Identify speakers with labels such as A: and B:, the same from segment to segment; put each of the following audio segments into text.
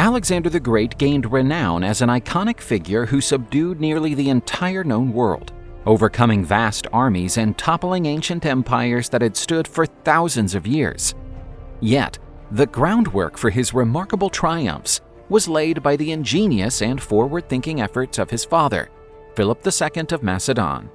A: Alexander the Great gained renown as an iconic figure who subdued nearly the entire known world, overcoming vast armies and toppling ancient empires that had stood for thousands of years. Yet, the groundwork for his remarkable triumphs was laid by the ingenious and forward-thinking efforts of his father, Philip II of Macedon.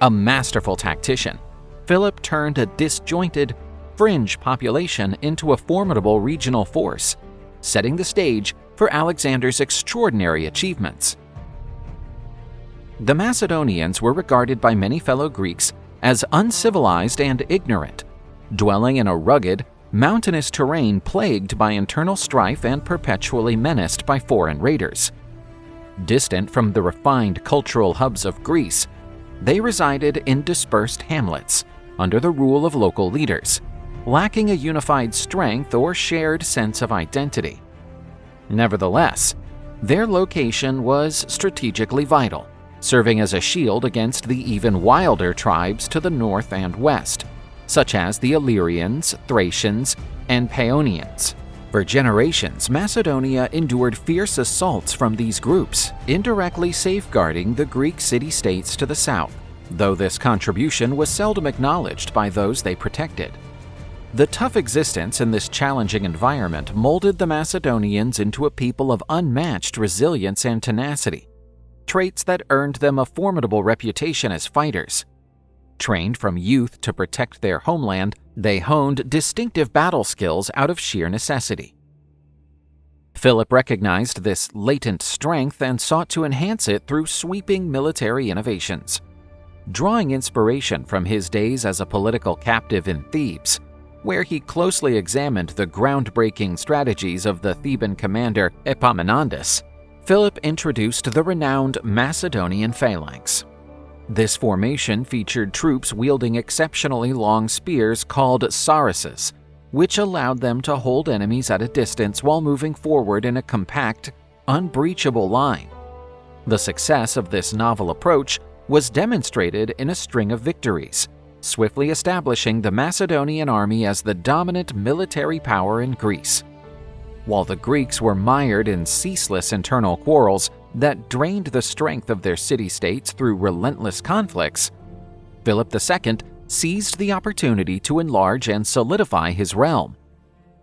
A: A masterful tactician, Philip turned a disjointed, fringe population into a formidable regional force, setting the stage for Alexander's extraordinary achievements. The Macedonians were regarded by many fellow Greeks as uncivilized and ignorant, dwelling in a rugged, mountainous terrain plagued by internal strife and perpetually menaced by foreign raiders. Distant from the refined cultural hubs of Greece, they resided in dispersed hamlets under the rule of local leaders, lacking a unified strength or shared sense of identity. Nevertheless, their location was strategically vital, serving as a shield against the even wilder tribes to the north and west, such as the Illyrians, Thracians, and Paeonians. For generations, Macedonia endured fierce assaults from these groups, indirectly safeguarding the Greek city-states to the south, though this contribution was seldom acknowledged by those they protected. The tough existence in this challenging environment molded the Macedonians into a people of unmatched resilience and tenacity, traits that earned them a formidable reputation as fighters. Trained from youth to protect their homeland, they honed distinctive battle skills out of sheer necessity. Philip recognized this latent strength and sought to enhance it through sweeping military innovations. Drawing inspiration from his days as a political captive in Thebes, where he closely examined the groundbreaking strategies of the Theban commander Epaminondas, Philip introduced the renowned Macedonian phalanx. This formation featured troops wielding exceptionally long spears called sarusses, which allowed them to hold enemies at a distance while moving forward in a compact, unbreachable line. The success of this novel approach was demonstrated in a string of victories, swiftly establishing the Macedonian army as the dominant military power in Greece. While the Greeks were mired in ceaseless internal quarrels that drained the strength of their city-states through relentless conflicts, Philip II seized the opportunity to enlarge and solidify his realm.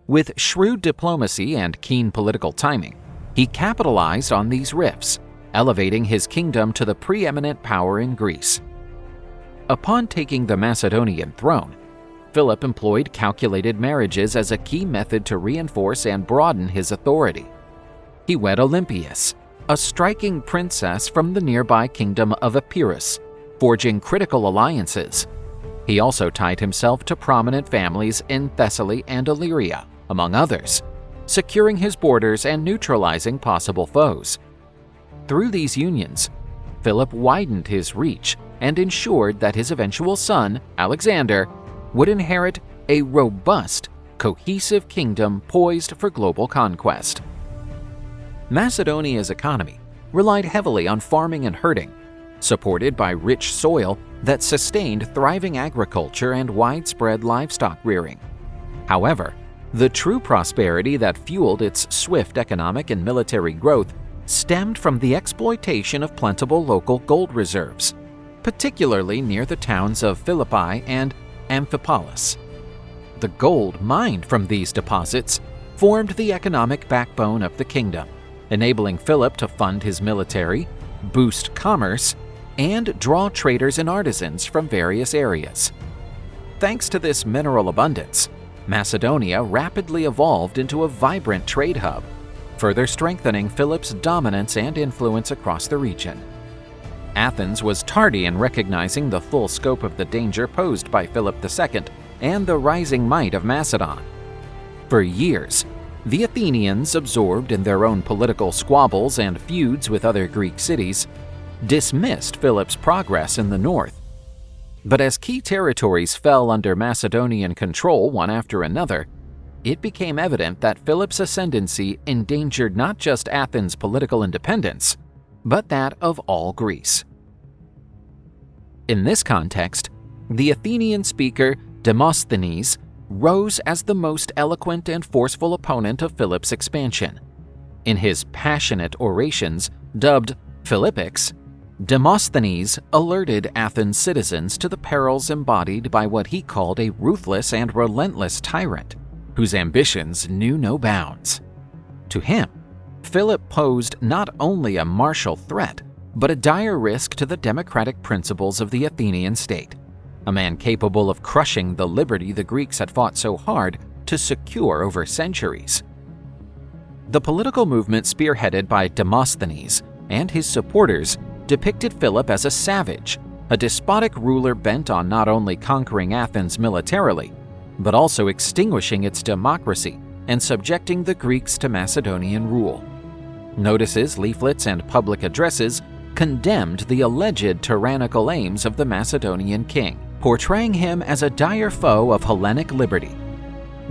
A: With shrewd diplomacy and keen political timing, he capitalized on these rifts, elevating his kingdom to the preeminent power in Greece. Upon taking the Macedonian throne, Philip employed calculated marriages as a key method to reinforce and broaden his authority. He wed Olympias, a striking princess from the nearby kingdom of Epirus, forging critical alliances. He also tied himself to prominent families in Thessaly and Illyria, among others, securing his borders and neutralizing possible foes. Through these unions, Philip widened his reach and ensured that his eventual son, Alexander, would inherit a robust, cohesive kingdom poised for global conquest. Macedonia's economy relied heavily on farming and herding, supported by rich soil that sustained thriving agriculture and widespread livestock rearing. However, the true prosperity that fueled its swift economic and military growth stemmed from the exploitation of plentiful local gold reserves, particularly near the towns of Philippi and Amphipolis. The gold mined from these deposits formed the economic backbone of the kingdom, enabling Philip to fund his military, boost commerce, and draw traders and artisans from various areas. Thanks to this mineral abundance, Macedonia rapidly evolved into a vibrant trade hub, further strengthening Philip's dominance and influence across the region. Athens was tardy in recognizing the full scope of the danger posed by Philip II and the rising might of Macedon. For years, the Athenians, absorbed in their own political squabbles and feuds with other Greek cities, dismissed Philip's progress in the north. But as key territories fell under Macedonian control one after another, it became evident that Philip's ascendancy endangered not just Athens' political independence, but that of all Greece. In this context, the Athenian speaker Demosthenes rose as the most eloquent and forceful opponent of Philip's expansion. In his passionate orations, dubbed Philippics, Demosthenes alerted Athens' citizens to the perils embodied by what he called a ruthless and relentless tyrant, whose ambitions knew no bounds. To him, Philip posed not only a martial threat, but a dire risk to the democratic principles of the Athenian state, a man capable of crushing the liberty the Greeks had fought so hard to secure over centuries. The political movement spearheaded by Demosthenes and his supporters depicted Philip as a savage, a despotic ruler bent on not only conquering Athens militarily, but also extinguishing its democracy and subjecting the Greeks to Macedonian rule. Notices, leaflets, and public addresses condemned the alleged tyrannical aims of the Macedonian king, portraying him as a dire foe of Hellenic liberty.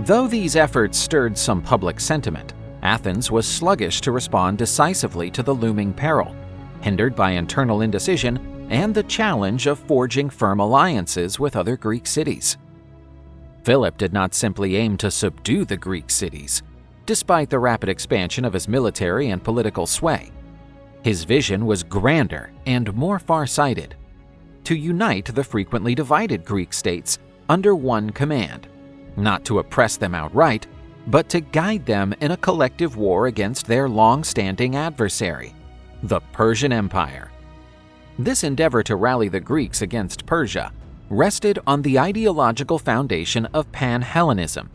A: Though these efforts stirred some public sentiment, Athens was sluggish to respond decisively to the looming peril, hindered by internal indecision and the challenge of forging firm alliances with other Greek cities. Philip did not simply aim to subdue the Greek cities, despite the rapid expansion of his military and political sway. His vision was grander and more far-sighted: to unite the frequently divided Greek states under one command, not to oppress them outright, but to guide them in a collective war against their long-standing adversary, the Persian Empire. This endeavor to rally the Greeks against Persia rested on the ideological foundation of Pan-Hellenism,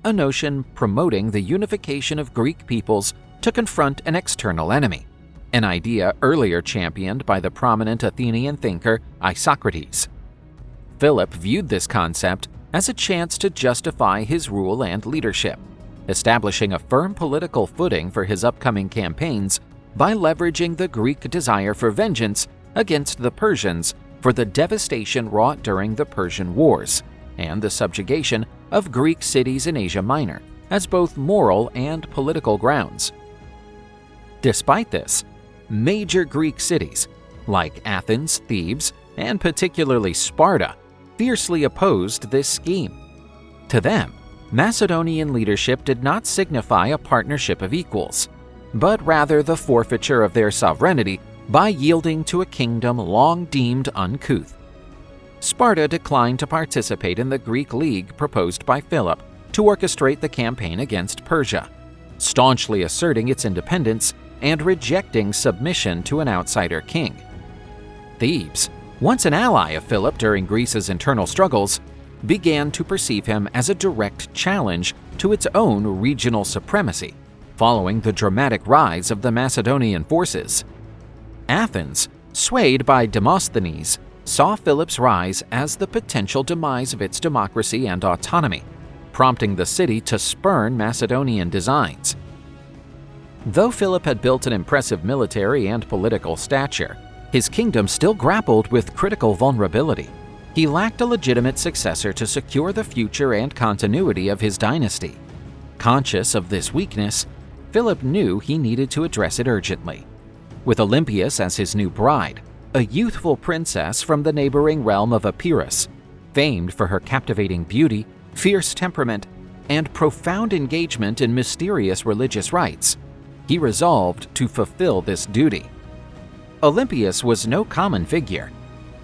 A: a notion promoting the unification of Greek peoples to confront an external enemy, an idea earlier championed by the prominent Athenian thinker Isocrates. Philip viewed this concept as a chance to justify his rule and leadership, establishing a firm political footing for his upcoming campaigns by leveraging the Greek desire for vengeance against the Persians for the devastation wrought during the Persian Wars and the subjugation of Greek cities in Asia Minor as both moral and political grounds. Despite this, major Greek cities like Athens, Thebes, and particularly Sparta fiercely opposed this scheme. To them, Macedonian leadership did not signify a partnership of equals, but rather the forfeiture of their sovereignty by yielding to a kingdom long deemed uncouth. Sparta declined to participate in the Greek League proposed by Philip to orchestrate the campaign against Persia, staunchly asserting its independence and rejecting submission to an outsider king. Thebes, once an ally of Philip during Greece's internal struggles, began to perceive him as a direct challenge to its own regional supremacy, following the dramatic rise of the Macedonian forces. Athens, swayed by Demosthenes, saw Philip's rise as the potential demise of its democracy and autonomy, prompting the city to spurn Macedonian designs. Though Philip had built an impressive military and political stature, his kingdom still grappled with critical vulnerability. He lacked a legitimate successor to secure the future and continuity of his dynasty. Conscious of this weakness, Philip knew he needed to address it urgently. With Olympias as his new bride, a youthful princess from the neighboring realm of Epirus, famed for her captivating beauty, fierce temperament, and profound engagement in mysterious religious rites, he resolved to fulfill this duty. Olympias was no common figure.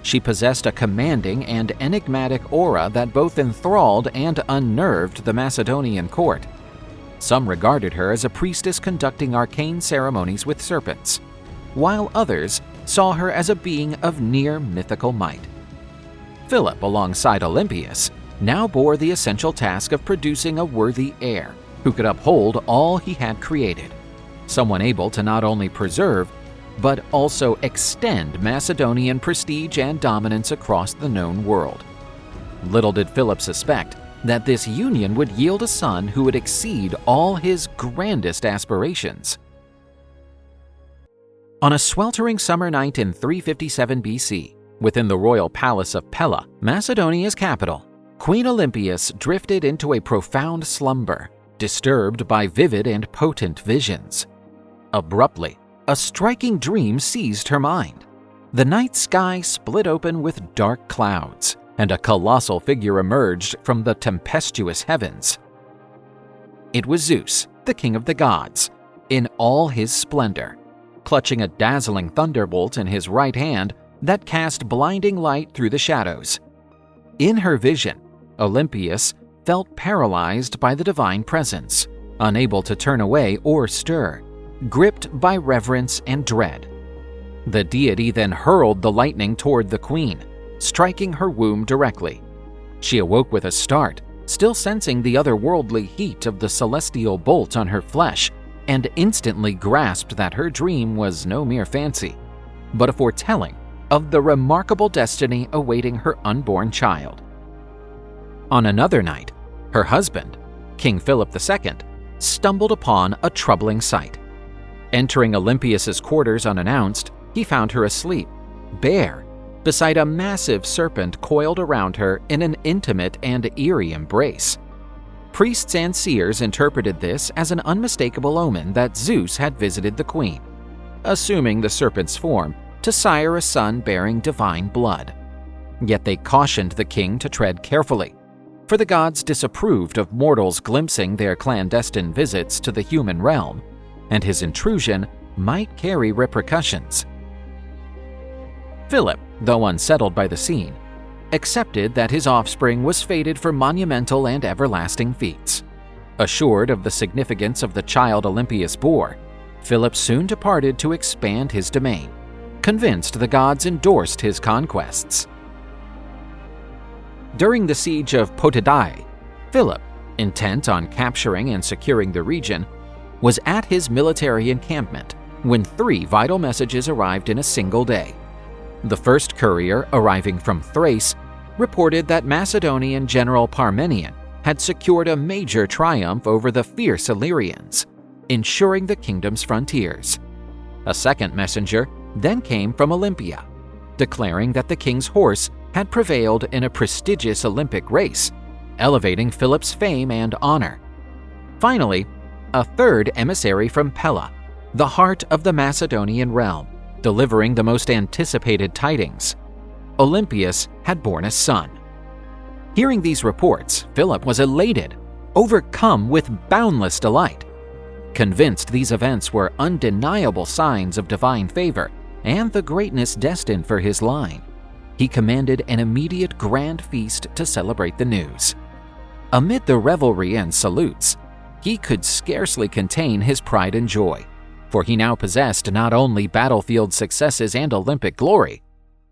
A: She possessed a commanding and enigmatic aura that both enthralled and unnerved the Macedonian court. Some regarded her as a priestess conducting arcane ceremonies with serpents, while others saw her as a being of near mythical might. Philip, alongside Olympias, now bore the essential task of producing a worthy heir who could uphold all he had created, someone able to not only preserve, but also extend Macedonian prestige and dominance across the known world. Little did Philip suspect that this union would yield a son who would exceed all his grandest aspirations. On a sweltering summer night in 357 BC, within the royal palace of Pella, Macedonia's capital, Queen Olympias drifted into a profound slumber, disturbed by vivid and potent visions. Abruptly, a striking dream seized her mind. The night sky split open with dark clouds, and a colossal figure emerged from the tempestuous heavens. It was Zeus, the king of the gods, in all his splendor, clutching a dazzling thunderbolt in his right hand that cast blinding light through the shadows. In her vision, Olympias felt paralyzed by the divine presence, unable to turn away or stir, gripped by reverence and dread. The deity then hurled the lightning toward the queen, striking her womb directly. She awoke with a start, still sensing the otherworldly heat of the celestial bolt on her flesh, and instantly grasped that her dream was no mere fancy, but a foretelling of the remarkable destiny awaiting her unborn child. On another night, her husband, King Philip II, stumbled upon a troubling sight. Entering Olympias's quarters unannounced, he found her asleep, bare, beside a massive serpent coiled around her in an intimate and eerie embrace. Priests and seers interpreted this as an unmistakable omen that Zeus had visited the queen, assuming the serpent's form to sire a son bearing divine blood. Yet they cautioned the king to tread carefully, for the gods disapproved of mortals glimpsing their clandestine visits to the human realm, and his intrusion might carry repercussions. Philip, though unsettled by the scene, accepted that his offspring was fated for monumental and everlasting feats. Assured of the significance of the child Olympias bore, Philip soon departed to expand his domain, convinced the gods endorsed his conquests. During the siege of Potidæa, Philip, intent on capturing and securing the region, was at his military encampment when 3 vital messages arrived in a single day. The first courier, arriving from Thrace, reported that Macedonian General Parmenion had secured a major triumph over the fierce Illyrians, ensuring the kingdom's frontiers. A second messenger then came from Olympia, declaring that the king's horse had prevailed in a prestigious Olympic race, elevating Philip's fame and honor. Finally, a third emissary from Pella, the heart of the Macedonian realm, delivering the most anticipated tidings. Olympias had borne a son. Hearing these reports, Philip was elated, overcome with boundless delight. Convinced these events were undeniable signs of divine favor and the greatness destined for his line, he commanded an immediate grand feast to celebrate the news. Amid the revelry and salutes, he could scarcely contain his pride and joy, for he now possessed not only battlefield successes and Olympic glory,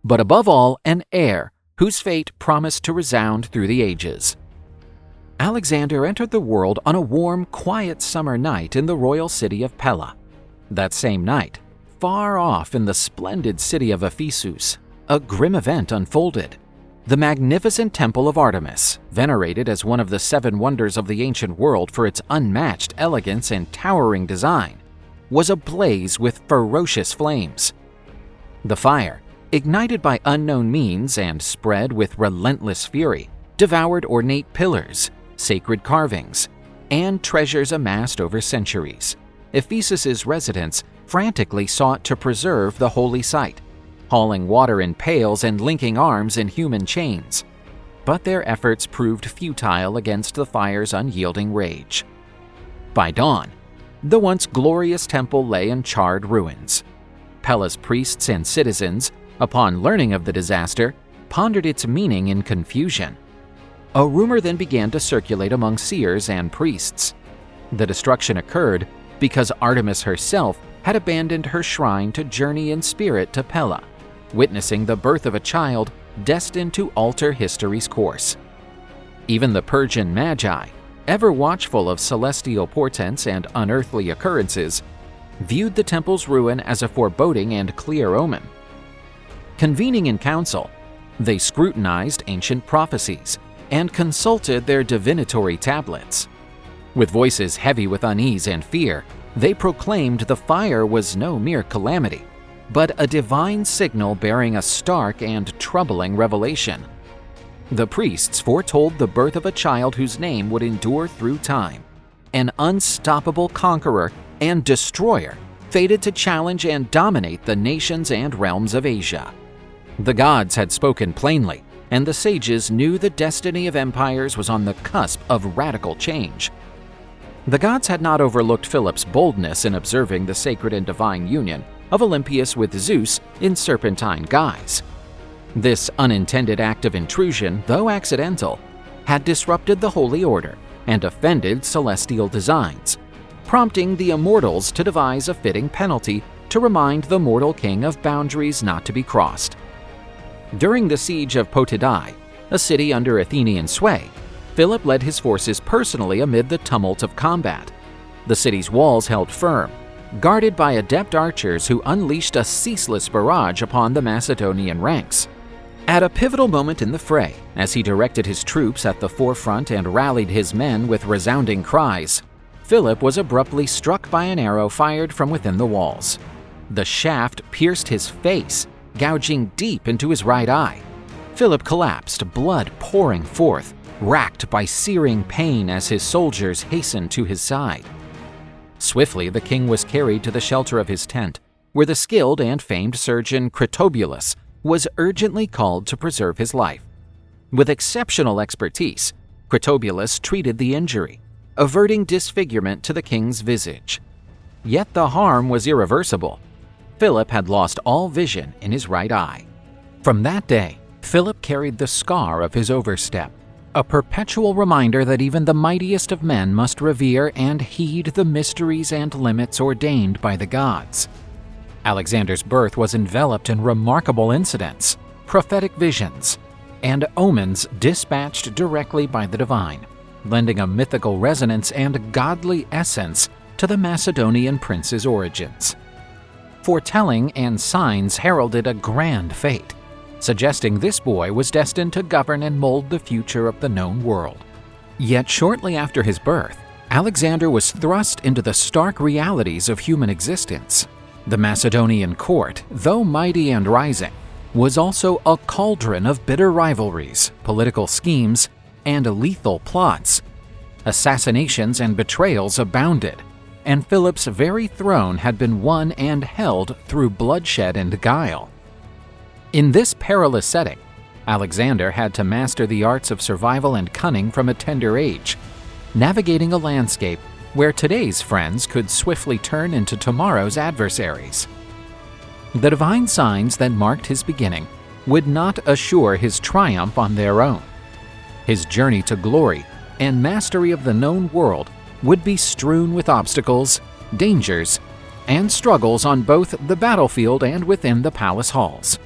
A: but above all an heir whose fate promised to resound through the ages. Alexander entered the world on a warm, quiet summer night in the royal city of Pella. That same night, far off in the splendid city of Ephesus, a grim event unfolded. The magnificent temple of Artemis, venerated as one of the 7 wonders of the ancient world for its unmatched elegance and towering design, was ablaze with ferocious flames. The fire, ignited by unknown means and spread with relentless fury, devoured ornate pillars, sacred carvings, and treasures amassed over centuries. Ephesus's residents frantically sought to preserve the holy site, hauling water in pails and linking arms in human chains. But their efforts proved futile against the fire's unyielding rage. By dawn, the once glorious temple lay in charred ruins. Pella's priests and citizens, upon learning of the disaster, pondered its meaning in confusion. A rumor then began to circulate among seers and priests. The destruction occurred because Artemis herself had abandoned her shrine to journey in spirit to Pella, witnessing the birth of a child destined to alter history's course. Even the Persian magi, ever watchful of celestial portents and unearthly occurrences, viewed the temple's ruin as a foreboding and clear omen. Convening in council, they scrutinized ancient prophecies and consulted their divinatory tablets. With voices heavy with unease and fear, they proclaimed the fire was no mere calamity, but a divine signal bearing a stark and troubling revelation. The priests foretold the birth of a child whose name would endure through time, an unstoppable conqueror and destroyer fated to challenge and dominate the nations and realms of Asia. The gods had spoken plainly, and the sages knew the destiny of empires was on the cusp of radical change. The gods had not overlooked Philip's boldness in observing the sacred and divine union of Olympius with Zeus in serpentine guise. This unintended act of intrusion, though accidental, had disrupted the holy order and offended celestial designs, prompting the immortals to devise a fitting penalty to remind the mortal king of boundaries not to be crossed. During the siege of Potidæa, a city under Athenian sway, Philip led his forces personally amid the tumult of combat. The city's walls held firm, guarded by adept archers who unleashed a ceaseless barrage upon the Macedonian ranks. At a pivotal moment in the fray, as he directed his troops at the forefront and rallied his men with resounding cries, Philip was abruptly struck by an arrow fired from within the walls. The shaft pierced his face, gouging deep into his right eye. Philip collapsed, blood pouring forth, racked by searing pain as his soldiers hastened to his side. Swiftly, the king was carried to the shelter of his tent, where the skilled and famed surgeon Critobulus was urgently called to preserve his life. With exceptional expertise, Critobulus treated the injury, averting disfigurement to the king's visage. Yet the harm was irreversible. Philip had lost all vision in his right eye. From that day, Philip carried the scar of his overstep, a perpetual reminder that even the mightiest of men must revere and heed the mysteries and limits ordained by the gods. Alexander's birth was enveloped in remarkable incidents, prophetic visions, and omens dispatched directly by the divine, lending a mythical resonance and godly essence to the Macedonian prince's origins. Foretelling and signs heralded a grand fate, suggesting this boy was destined to govern and mold the future of the known world. Yet shortly after his birth, Alexander was thrust into the stark realities of human existence. The Macedonian court, though mighty and rising, was also a cauldron of bitter rivalries, political schemes, and lethal plots. Assassinations and betrayals abounded, and Philip's very throne had been won and held through bloodshed and guile. In this perilous setting, Alexander had to master the arts of survival and cunning from a tender age, navigating a landscape where today's friends could swiftly turn into tomorrow's adversaries. The divine signs that marked his beginning would not assure his triumph on their own. His journey to glory and mastery of the known world would be strewn with obstacles, dangers, and struggles on both the battlefield and within the palace halls.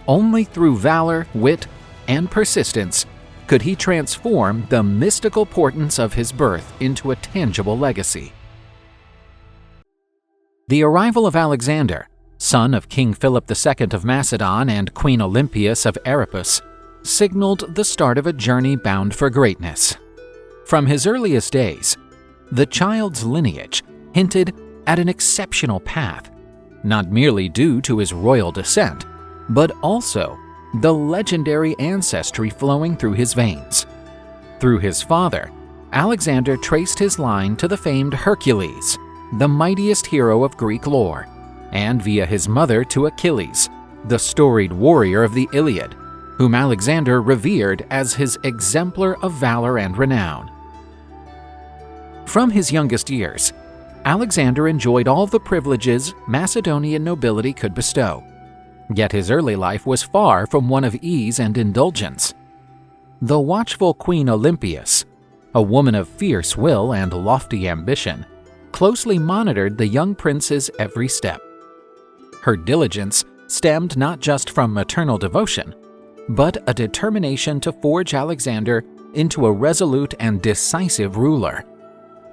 A: Only through valor, wit, and persistence could he transform the mystical portents of his birth into a tangible legacy. The arrival of Alexander, son of King Philip II of Macedon and Queen Olympias of Erebus, signaled the start of a journey bound for greatness. From his earliest days, the child's lineage hinted at an exceptional path, not merely due to his royal descent, but also the legendary ancestry flowing through his veins. Through his father, Alexander traced his line to the famed Hercules, the mightiest hero of Greek lore, and via his mother to Achilles, the storied warrior of the Iliad, whom Alexander revered as his exemplar of valor and renown. From his youngest years, Alexander enjoyed all the privileges Macedonian nobility could bestow. Yet his early life was far from one of ease and indulgence. The watchful Queen Olympias, a woman of fierce will and lofty ambition, closely monitored the young prince's every step. Her diligence stemmed not just from maternal devotion, but a determination to forge Alexander into a resolute and decisive ruler.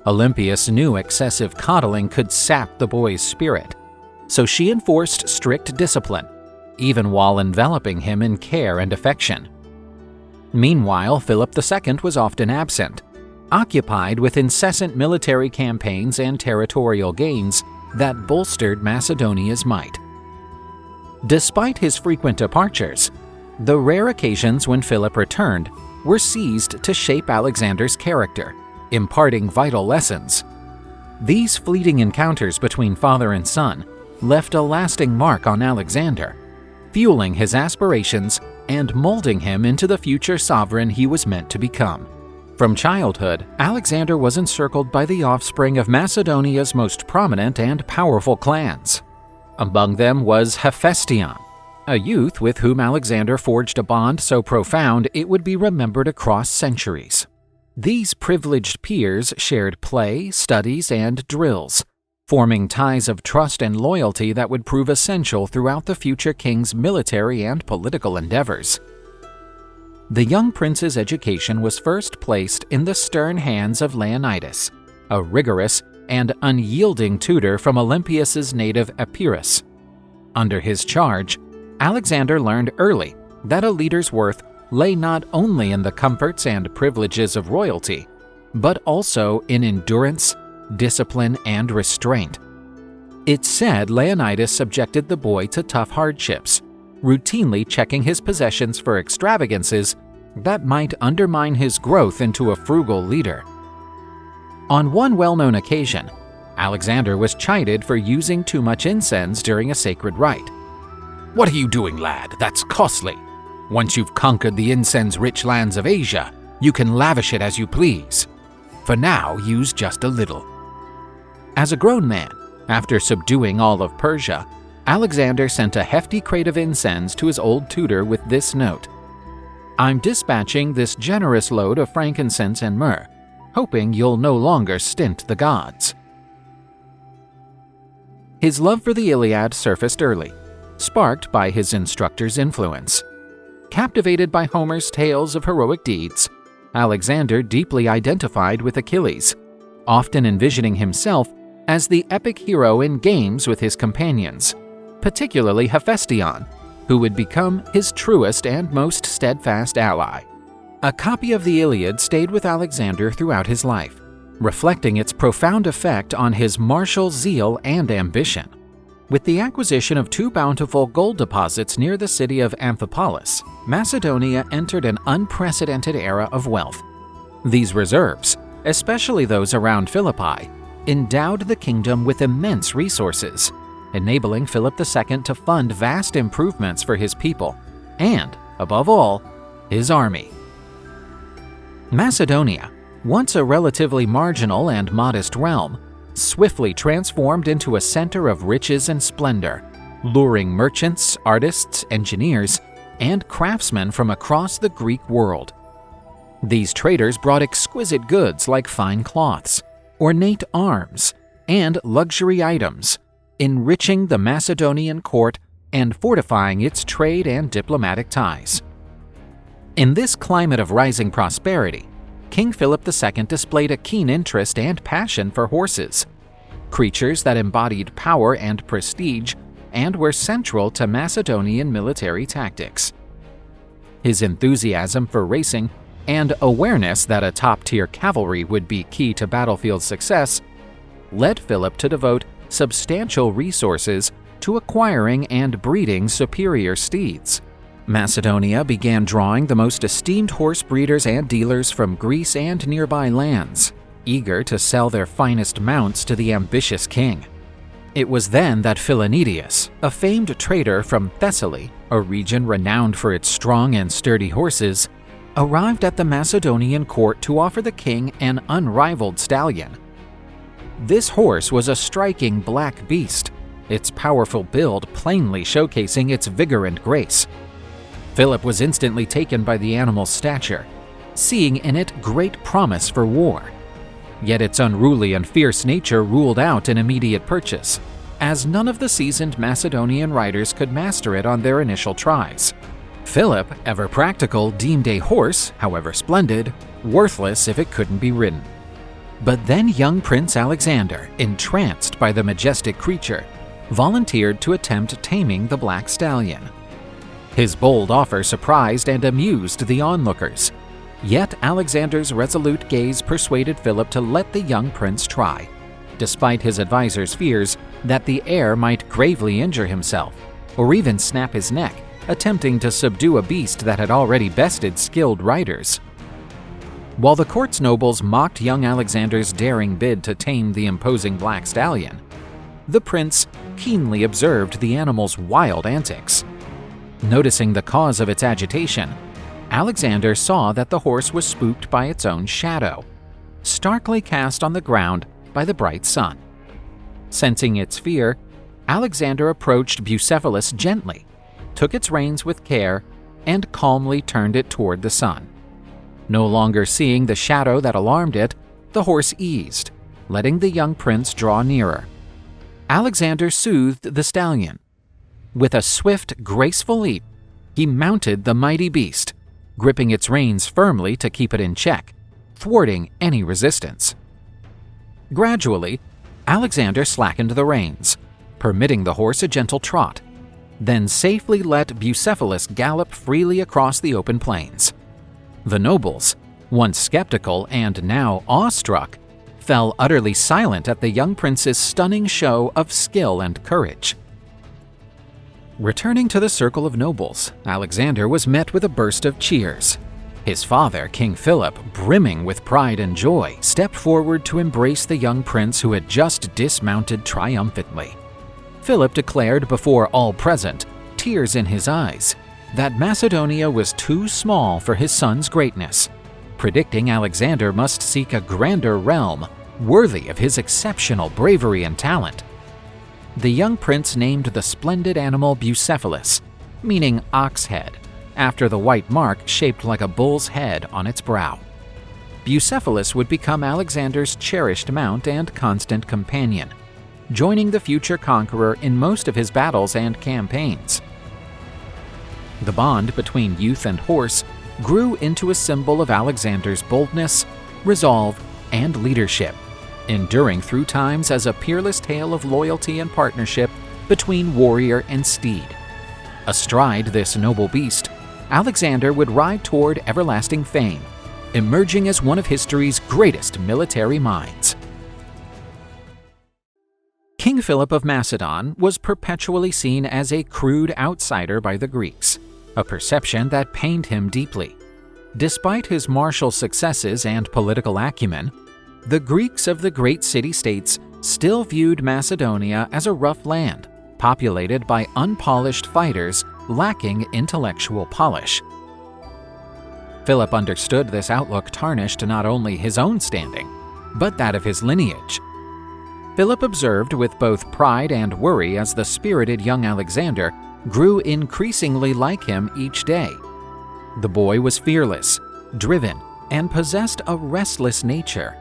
A: Olympias knew excessive coddling could sap the boy's spirit, so she enforced strict discipline, even while enveloping him in care and affection. Meanwhile, Philip II was often absent, occupied with incessant military campaigns and territorial gains that bolstered Macedonia's might. Despite his frequent departures, the rare occasions when Philip returned were seized to shape Alexander's character, imparting vital lessons. These fleeting encounters between father and son left a lasting mark on Alexander, fueling his aspirations and molding him into the future sovereign he was meant to become. From childhood, Alexander was encircled by the offspring of Macedonia's most prominent and powerful clans. Among them was Hephaestion, a youth with whom Alexander forged a bond so profound it would be remembered across centuries. These privileged peers shared play, studies, and drills, forming ties of trust and loyalty that would prove essential throughout the future king's military and political endeavors. The young prince's education was first placed in the stern hands of Leonidas, a rigorous and unyielding tutor from Olympias's native Epirus. Under his charge, Alexander learned early that a leader's worth lay not only in the comforts and privileges of royalty, but also in endurance, discipline, and restraint. It's said Leonidas subjected the boy to tough hardships, routinely checking his possessions for extravagances that might undermine his growth into a frugal leader. On one well-known occasion, Alexander was chided for using too much incense during a sacred rite. "What are you doing, lad? That's costly. Once you've conquered the incense-rich lands of Asia, you can lavish it as you please. For now, use just a little." As a grown man, after subduing all of Persia, Alexander sent a hefty crate of incense to his old tutor with this note: "I'm dispatching this generous load of frankincense and myrrh, hoping you'll no longer stint the gods." His love for the Iliad surfaced early, sparked by his instructor's influence. Captivated by Homer's tales of heroic deeds, Alexander deeply identified with Achilles, often envisioning himself as the epic hero in games with his companions, particularly Hephaestion, who would become his truest and most steadfast ally. A copy of the Iliad stayed with Alexander throughout his life, reflecting its profound effect on his martial zeal and ambition. With the acquisition of 2 bountiful gold deposits near the city of Amphipolis, Macedonia entered an unprecedented era of wealth. These reserves, especially those around Philippi, endowed the kingdom with immense resources, enabling Philip II to fund vast improvements for his people and, above all, his army. Macedonia, once a relatively marginal and modest realm, swiftly transformed into a center of riches and splendor, luring merchants, artists, engineers, and craftsmen from across the Greek world. These traders brought exquisite goods like fine cloths, ornate arms, and luxury items, enriching the Macedonian court and fortifying its trade and diplomatic ties. In this climate of rising prosperity, King Philip II displayed a keen interest and passion for horses, creatures that embodied power and prestige and were central to Macedonian military tactics. His enthusiasm for racing and awareness that a top-tier cavalry would be key to battlefield success led Philip to devote substantial resources to acquiring and breeding superior steeds. Macedonia began drawing the most esteemed horse breeders and dealers from Greece and nearby lands, eager to sell their finest mounts to the ambitious king. It was then that Philonetus, a famed trader from Thessaly, a region renowned for its strong and sturdy horses, arrived at the Macedonian court to offer the king an unrivaled stallion. This horse was a striking black beast, its powerful build plainly showcasing its vigor and grace. Philip was instantly taken by the animal's stature, seeing in it great promise for war. Yet its unruly and fierce nature ruled out an immediate purchase, as none of the seasoned Macedonian riders could master it on their initial tries. Philip, ever practical, deemed a horse, however splendid, worthless if it couldn't be ridden. But then young Prince Alexander, entranced by the majestic creature, volunteered to attempt taming the black stallion. His bold offer surprised and amused the onlookers, yet Alexander's resolute gaze persuaded Philip to let the young prince try, despite his advisors' fears that the heir might gravely injure himself, or even snap his neck, attempting to subdue a beast that had already bested skilled riders. While the court's nobles mocked young Alexander's daring bid to tame the imposing black stallion, the prince keenly observed the animal's wild antics. Noticing the cause of its agitation, Alexander saw that the horse was spooked by its own shadow, starkly cast on the ground by the bright sun. Sensing its fear, Alexander approached Bucephalus gently, took its reins with care, and calmly turned it toward the sun. No longer seeing the shadow that alarmed it, the horse eased, letting the young prince draw nearer. Alexander soothed the stallion. With a swift, graceful leap, he mounted the mighty beast, gripping its reins firmly to keep it in check, thwarting any resistance. Gradually, Alexander slackened the reins, permitting the horse a gentle trot, then safely let Bucephalus gallop freely across the open plains. The nobles, once skeptical and now awestruck, fell utterly silent at the young prince's stunning show of skill and courage. Returning to the circle of nobles, Alexander was met with a burst of cheers. His father, King Philip, brimming with pride and joy, stepped forward to embrace the young prince who had just dismounted triumphantly. Philip declared before all present, tears in his eyes, that Macedonia was too small for his son's greatness, predicting Alexander must seek a grander realm, worthy of his exceptional bravery and talent. The young prince named the splendid animal Bucephalus, meaning ox head, after the white mark shaped like a bull's head on its brow. Bucephalus would become Alexander's cherished mount and constant companion, joining the future conqueror in most of his battles and campaigns. The bond between youth and horse grew into a symbol of Alexander's boldness, resolve, and leadership, enduring through times as a peerless tale of loyalty and partnership between warrior and steed. Astride this noble beast, Alexander would ride toward everlasting fame, emerging as one of history's greatest military minds. King Philip of Macedon was perpetually seen as a crude outsider by the Greeks, a perception that pained him deeply. Despite his martial successes and political acumen, the Greeks of the great city-states still viewed Macedonia as a rough land, populated by unpolished fighters lacking intellectual polish. Philip understood this outlook tarnished not only his own standing, but that of his lineage. Philip observed with both pride and worry as the spirited young Alexander grew increasingly like him each day. The boy was fearless, driven, and possessed a restless nature,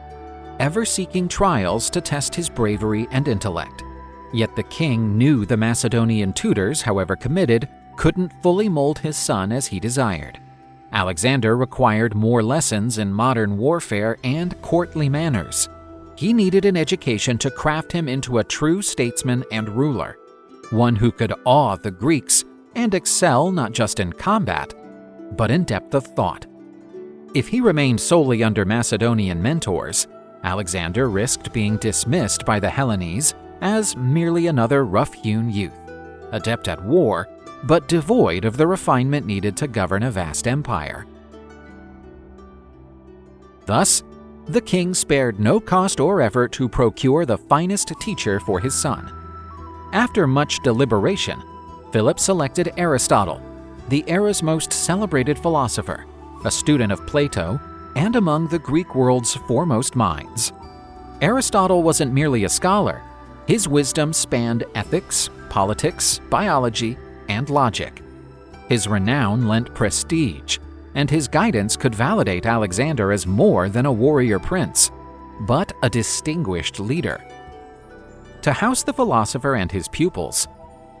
A: ever seeking trials to test his bravery and intellect. Yet the king knew the Macedonian tutors, however committed, couldn't fully mold his son as he desired. Alexander required more lessons in modern warfare and courtly manners. He needed an education to craft him into a true statesman and ruler, one who could awe the Greeks and excel not just in combat, but in depth of thought. If he remained solely under Macedonian mentors, Alexander risked being dismissed by the Hellenes as merely another rough-hewn youth, adept at war, but devoid of the refinement needed to govern a vast empire. Thus, the king spared no cost or effort to procure the finest teacher for his son. After much deliberation, Philip selected Aristotle, the era's most celebrated philosopher, a student of Plato, and among the Greek world's foremost minds. Aristotle wasn't merely a scholar. His wisdom spanned ethics, politics, biology, and logic. His renown lent prestige, and his guidance could validate Alexander as more than a warrior prince, but a distinguished leader. To house the philosopher and his pupils,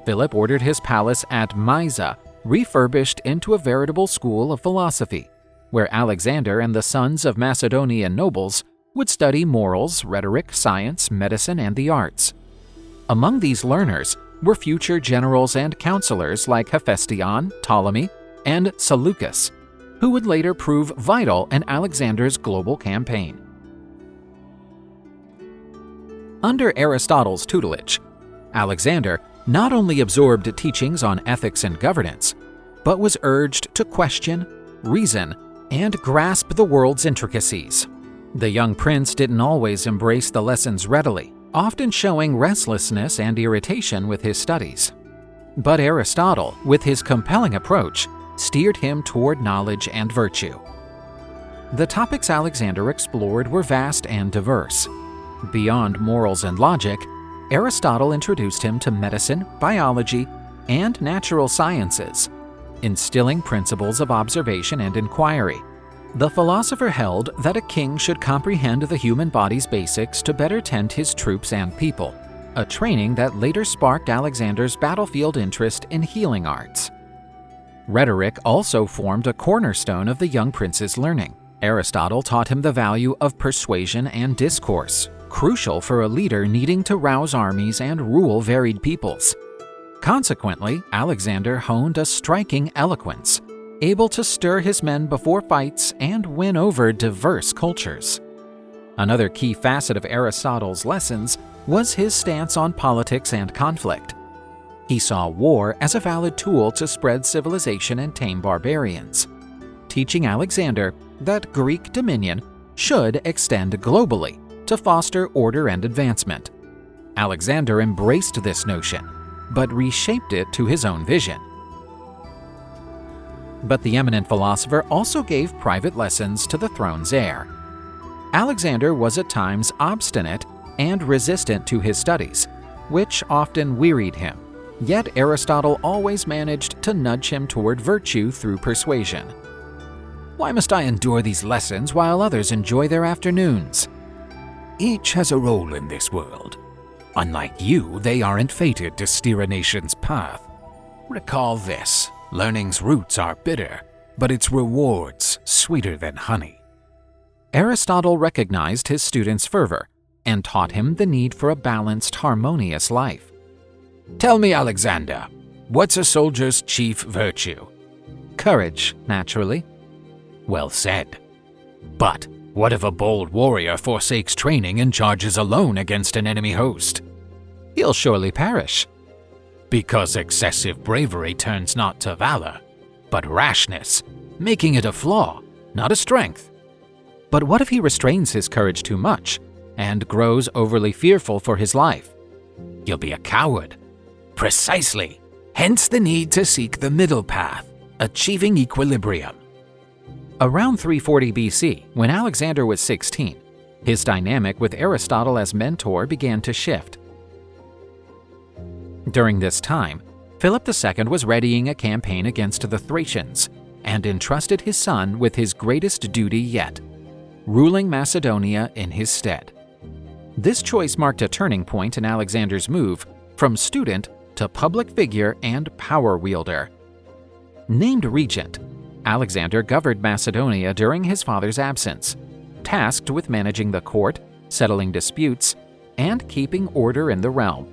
A: Philip ordered his palace at Mysa refurbished into a veritable school of philosophy, where Alexander and the sons of Macedonian nobles would study morals, rhetoric, science, medicine, and the arts. Among these learners were future generals and counselors like Hephaestion, Ptolemy, and Seleucus, who would later prove vital in Alexander's global campaign. Under Aristotle's tutelage, Alexander not only absorbed teachings on ethics and governance, but was urged to question, reason, and grasp the world's intricacies. The young prince didn't always embrace the lessons readily, often showing restlessness and irritation with his studies. But Aristotle, with his compelling approach, steered him toward knowledge and virtue. The topics Alexander explored were vast and diverse. Beyond morals and logic, Aristotle introduced him to medicine, biology, and natural sciences, instilling principles of observation and inquiry. The philosopher held that a king should comprehend the human body's basics to better tend his troops and people, a training that later sparked Alexander's battlefield interest in healing arts. Rhetoric also formed a cornerstone of the young prince's learning. Aristotle taught him the value of persuasion and discourse, crucial for a leader needing to rouse armies and rule varied peoples. Consequently, Alexander honed a striking eloquence, able to stir his men before fights and win over diverse cultures. Another key facet of Aristotle's lessons was his stance on politics and conflict. He saw war as a valid tool to spread civilization and tame barbarians, teaching Alexander that Greek dominion should extend globally to foster order and advancement. Alexander embraced this notion, but reshaped it to his own vision. But the eminent philosopher also gave private lessons to the throne's heir. Alexander was at times obstinate and resistant to his studies, which often wearied him. Yet Aristotle always managed to nudge him toward virtue through persuasion. "Why must I endure these lessons while others enjoy their afternoons?"
B: Each has a role in this world. Unlike you, they aren't fated to steer a nation's path. Recall this: learning's roots are bitter, but its rewards sweeter than honey.
A: Aristotle recognized his student's fervor and taught him the need for a balanced, harmonious life.
B: Tell me, Alexander, what's a soldier's chief virtue?
A: Courage, naturally.
B: Well said. But what if a bold warrior forsakes training and charges alone against an enemy host?
A: He'll surely perish.
B: Because excessive bravery turns not to valor, but rashness, making it a flaw, not a strength.
A: But what if he restrains his courage too much and grows overly fearful for his life?
B: He'll be a coward. Precisely. Hence the need to seek the middle path, achieving equilibrium.
A: Around 340 BC, when Alexander was 16, his dynamic with Aristotle as mentor began to shift. During this time, Philip II was readying a campaign against the Thracians and entrusted his son with his greatest duty yet, ruling Macedonia in his stead. This choice marked a turning point in Alexander's move from student to public figure and power wielder. Named regent, Alexander governed Macedonia during his father's absence, tasked with managing the court, settling disputes, and keeping order in the realm.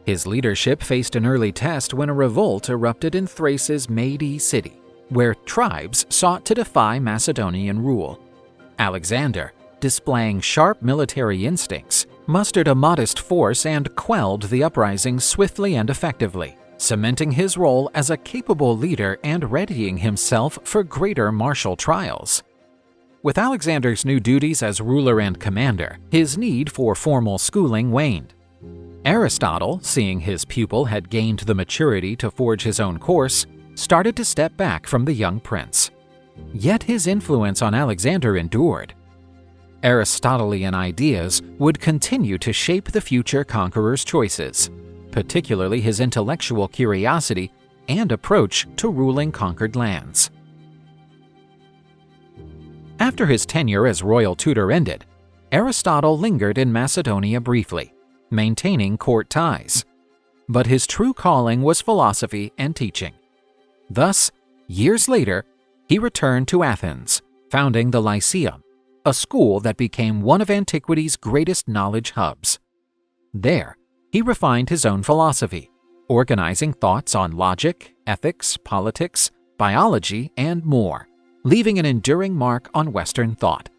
A: His leadership faced an early test when a revolt erupted in Thrace's Maede city, where tribes sought to defy Macedonian rule. Alexander, displaying sharp military instincts, mustered a modest force and quelled the uprising swiftly and effectively, cementing his role as a capable leader and readying himself for greater martial trials. With Alexander's new duties as ruler and commander, his need for formal schooling waned. Aristotle, seeing his pupil had gained the maturity to forge his own course, started to step back from the young prince. Yet his influence on Alexander endured. Aristotelian ideas would continue to shape the future conqueror's choices, particularly his intellectual curiosity and approach to ruling conquered lands. After his tenure as royal tutor ended, Aristotle lingered in Macedonia briefly, maintaining court ties. But his true calling was philosophy and teaching. Thus, years later, he returned to Athens, founding the Lyceum, a school that became one of antiquity's greatest knowledge hubs. There, he refined his own philosophy, organizing thoughts on logic, ethics, politics, biology, and more, leaving an enduring mark on Western thought.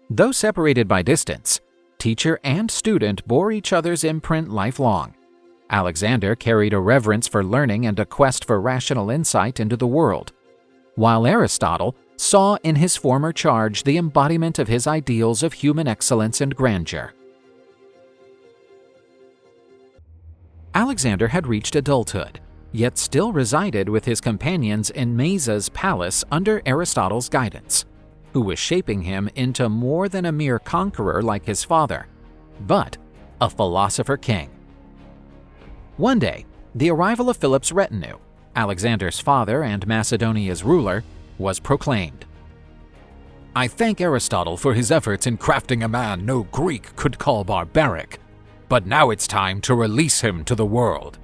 A: Though separated by distance, teacher and student bore each other's imprint lifelong. Alexander carried a reverence for learning and a quest for rational insight into the world, while Aristotle saw in his former charge the embodiment of his ideals of human excellence and grandeur. Alexander had reached adulthood, yet still resided with his companions in Mesa's palace under Aristotle's guidance, who was shaping him into more than a mere conqueror like his father, but a philosopher king. One day, the arrival of Philip's retinue, Alexander's father and Macedonia's ruler, was proclaimed.
B: I thank Aristotle for his efforts in crafting a man no Greek could call barbaric, but now it's time to release him to the world.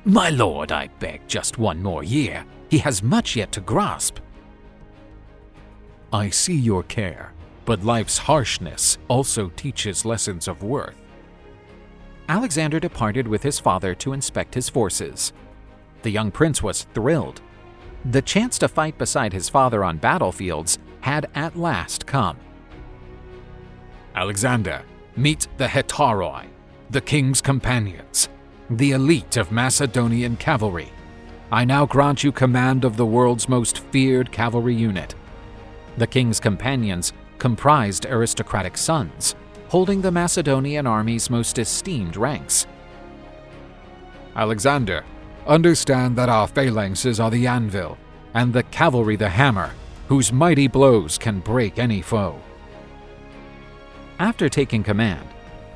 A: My lord, I beg just one more year. He has much yet to grasp.
B: I see your care, but life's harshness also teaches lessons of worth.
A: Alexander departed with his father to inspect his forces. The young prince was thrilled. The chance to fight beside his father on battlefields had at last come.
B: Alexander, meet the Hetaroi, the king's companions, the elite of Macedonian cavalry. I now grant you command of the world's most feared cavalry unit.
A: The king's companions comprised aristocratic sons, holding the Macedonian army's most esteemed ranks.
B: Alexander, understand that our phalanxes are the anvil, and the cavalry the hammer, whose mighty blows can break any foe.
A: After taking command,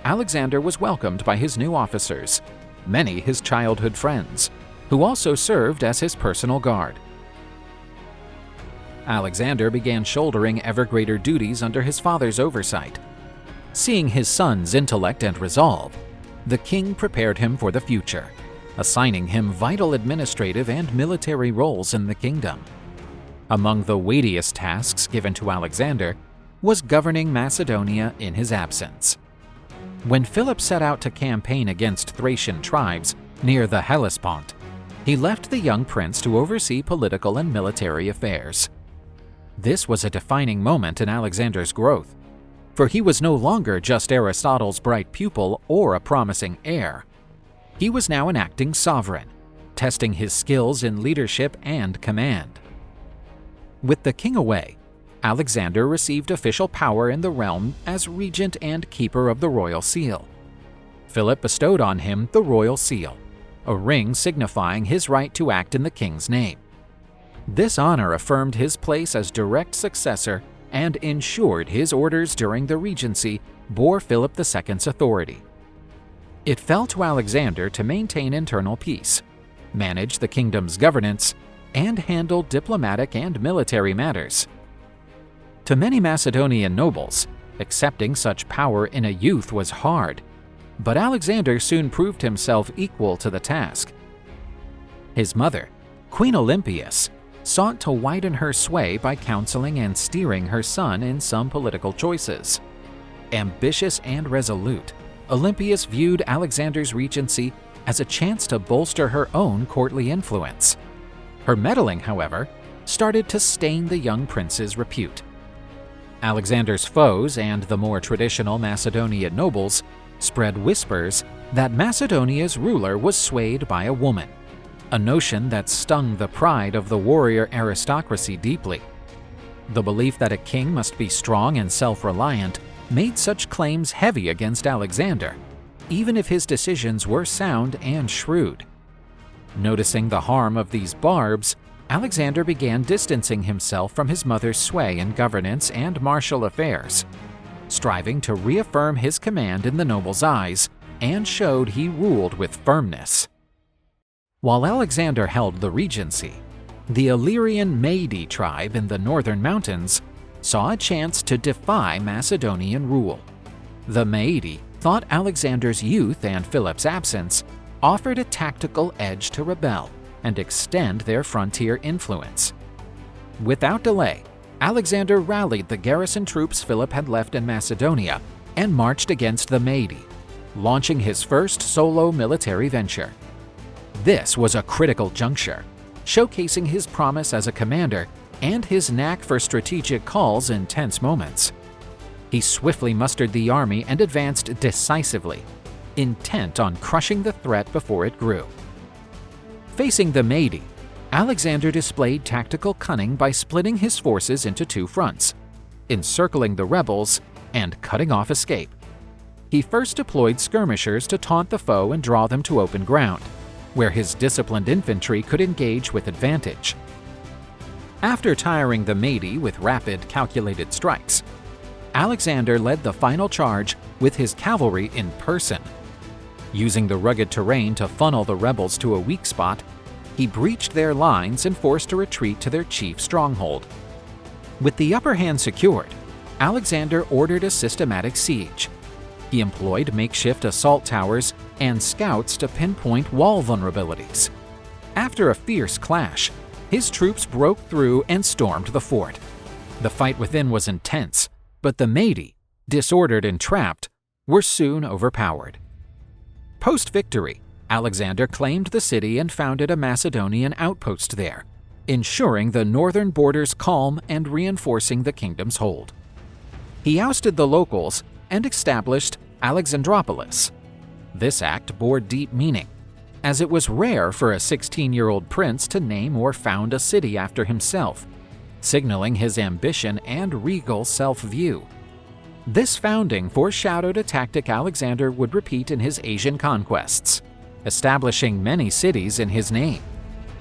A: Alexander was welcomed by his new officers, many his childhood friends, who also served as his personal guard. Alexander began shouldering ever greater duties under his father's oversight. Seeing his son's intellect and resolve, the king prepared him for the future, assigning him vital administrative and military roles in the kingdom. Among the weightiest tasks given to Alexander was governing Macedonia in his absence. When Philip set out to campaign against Thracian tribes near the Hellespont, he left the young prince to oversee political and military affairs. This was a defining moment in Alexander's growth, for he was no longer just Aristotle's bright pupil or a promising heir. He was now an acting sovereign, testing his skills in leadership and command. With the king away, Alexander received official power in the realm as regent and keeper of the royal seal. Philip bestowed on him the royal seal, a ring signifying his right to act in the king's name. This honor affirmed his place as direct successor and ensured his orders during the Regency bore Philip II's authority. It fell to Alexander to maintain internal peace, manage the kingdom's governance, and handle diplomatic and military matters. To many Macedonian nobles, accepting such power in a youth was hard, but Alexander soon proved himself equal to the task. His mother, Queen Olympias, sought to widen her sway by counseling and steering her son in some political choices. Ambitious and resolute, Olympias viewed Alexander's regency as a chance to bolster her own courtly influence. Her meddling, however, started to stain the young prince's repute. Alexander's foes and the more traditional Macedonian nobles spread whispers that Macedonia's ruler was swayed by a woman, a notion that stung the pride of the warrior aristocracy deeply. The belief that a king must be strong and self-reliant made such claims heavy against Alexander, even if his decisions were sound and shrewd. Noticing the harm of these barbs, Alexander began distancing himself from his mother's sway in governance and martial affairs, striving to reaffirm his command in the nobles' eyes, and showed he ruled with firmness. While Alexander held the regency, the Illyrian Maedi tribe in the northern mountains saw a chance to defy Macedonian rule. The Maedi thought Alexander's youth and Philip's absence offered a tactical edge to rebel and extend their frontier influence. Without delay, Alexander rallied the garrison troops Philip had left in Macedonia and marched against the Maedi, launching his first solo military venture. This was a critical juncture, showcasing his promise as a commander and his knack for strategic calls in tense moments. He swiftly mustered the army and advanced decisively, intent on crushing the threat before it grew. Facing the Maedi, Alexander displayed tactical cunning by splitting his forces into two fronts, encircling the rebels and cutting off escape. He first deployed skirmishers to taunt the foe and draw them to open ground. where his disciplined infantry could engage with advantage. After tiring the Maedi with rapid, calculated strikes, Alexander led the final charge with his cavalry in person. Using the rugged terrain to funnel the rebels to a weak spot, he breached their lines and forced a retreat to their chief stronghold. With the upper hand secured, Alexander ordered a systematic siege. He employed makeshift assault towers and scouts to pinpoint wall vulnerabilities. After a fierce clash, his troops broke through and stormed the fort. The fight within was intense, but the Maedi, disordered and trapped, were soon overpowered. Post-victory, Alexander claimed the city and founded a Macedonian outpost there, ensuring the northern border's calm and reinforcing the kingdom's hold. He ousted the locals and established Alexandropolis. This act bore deep meaning, as it was rare for a 16-year-old prince to name or found a city after himself, signaling his ambition and regal self-view. This founding foreshadowed a tactic Alexander would repeat in his Asian conquests, establishing many cities in his name.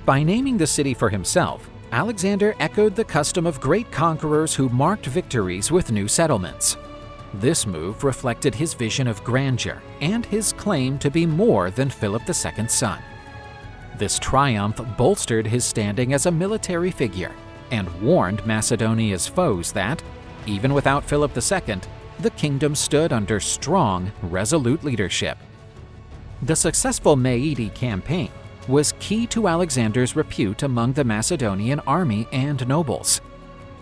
A: By naming the city for himself, Alexander echoed the custom of great conquerors who marked victories with new settlements. This move reflected his vision of grandeur and his claim to be more than Philip II's son. This triumph bolstered his standing as a military figure and warned Macedonia's foes that, even without Philip II, the kingdom stood under strong, resolute leadership. The successful Maedi campaign was key to Alexander's repute among the Macedonian army and nobles.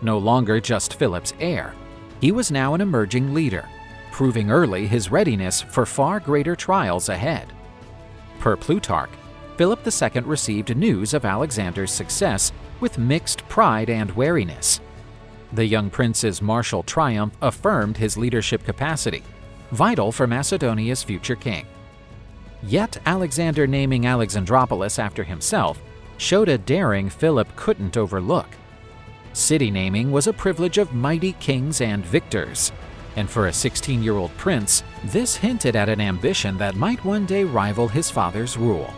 A: No longer just Philip's heir, he was now an emerging leader, proving early his readiness for far greater trials ahead. Per Plutarch, Philip II received news of Alexander's success with mixed pride and wariness. The young prince's martial triumph affirmed his leadership capacity, vital for Macedonia's future king. Yet Alexander naming Alexandropolis after himself showed a daring Philip couldn't overlook. City naming was a privilege of mighty kings and victors, and for a 16-year-old prince, this hinted at an ambition that might one day rival his father's rule.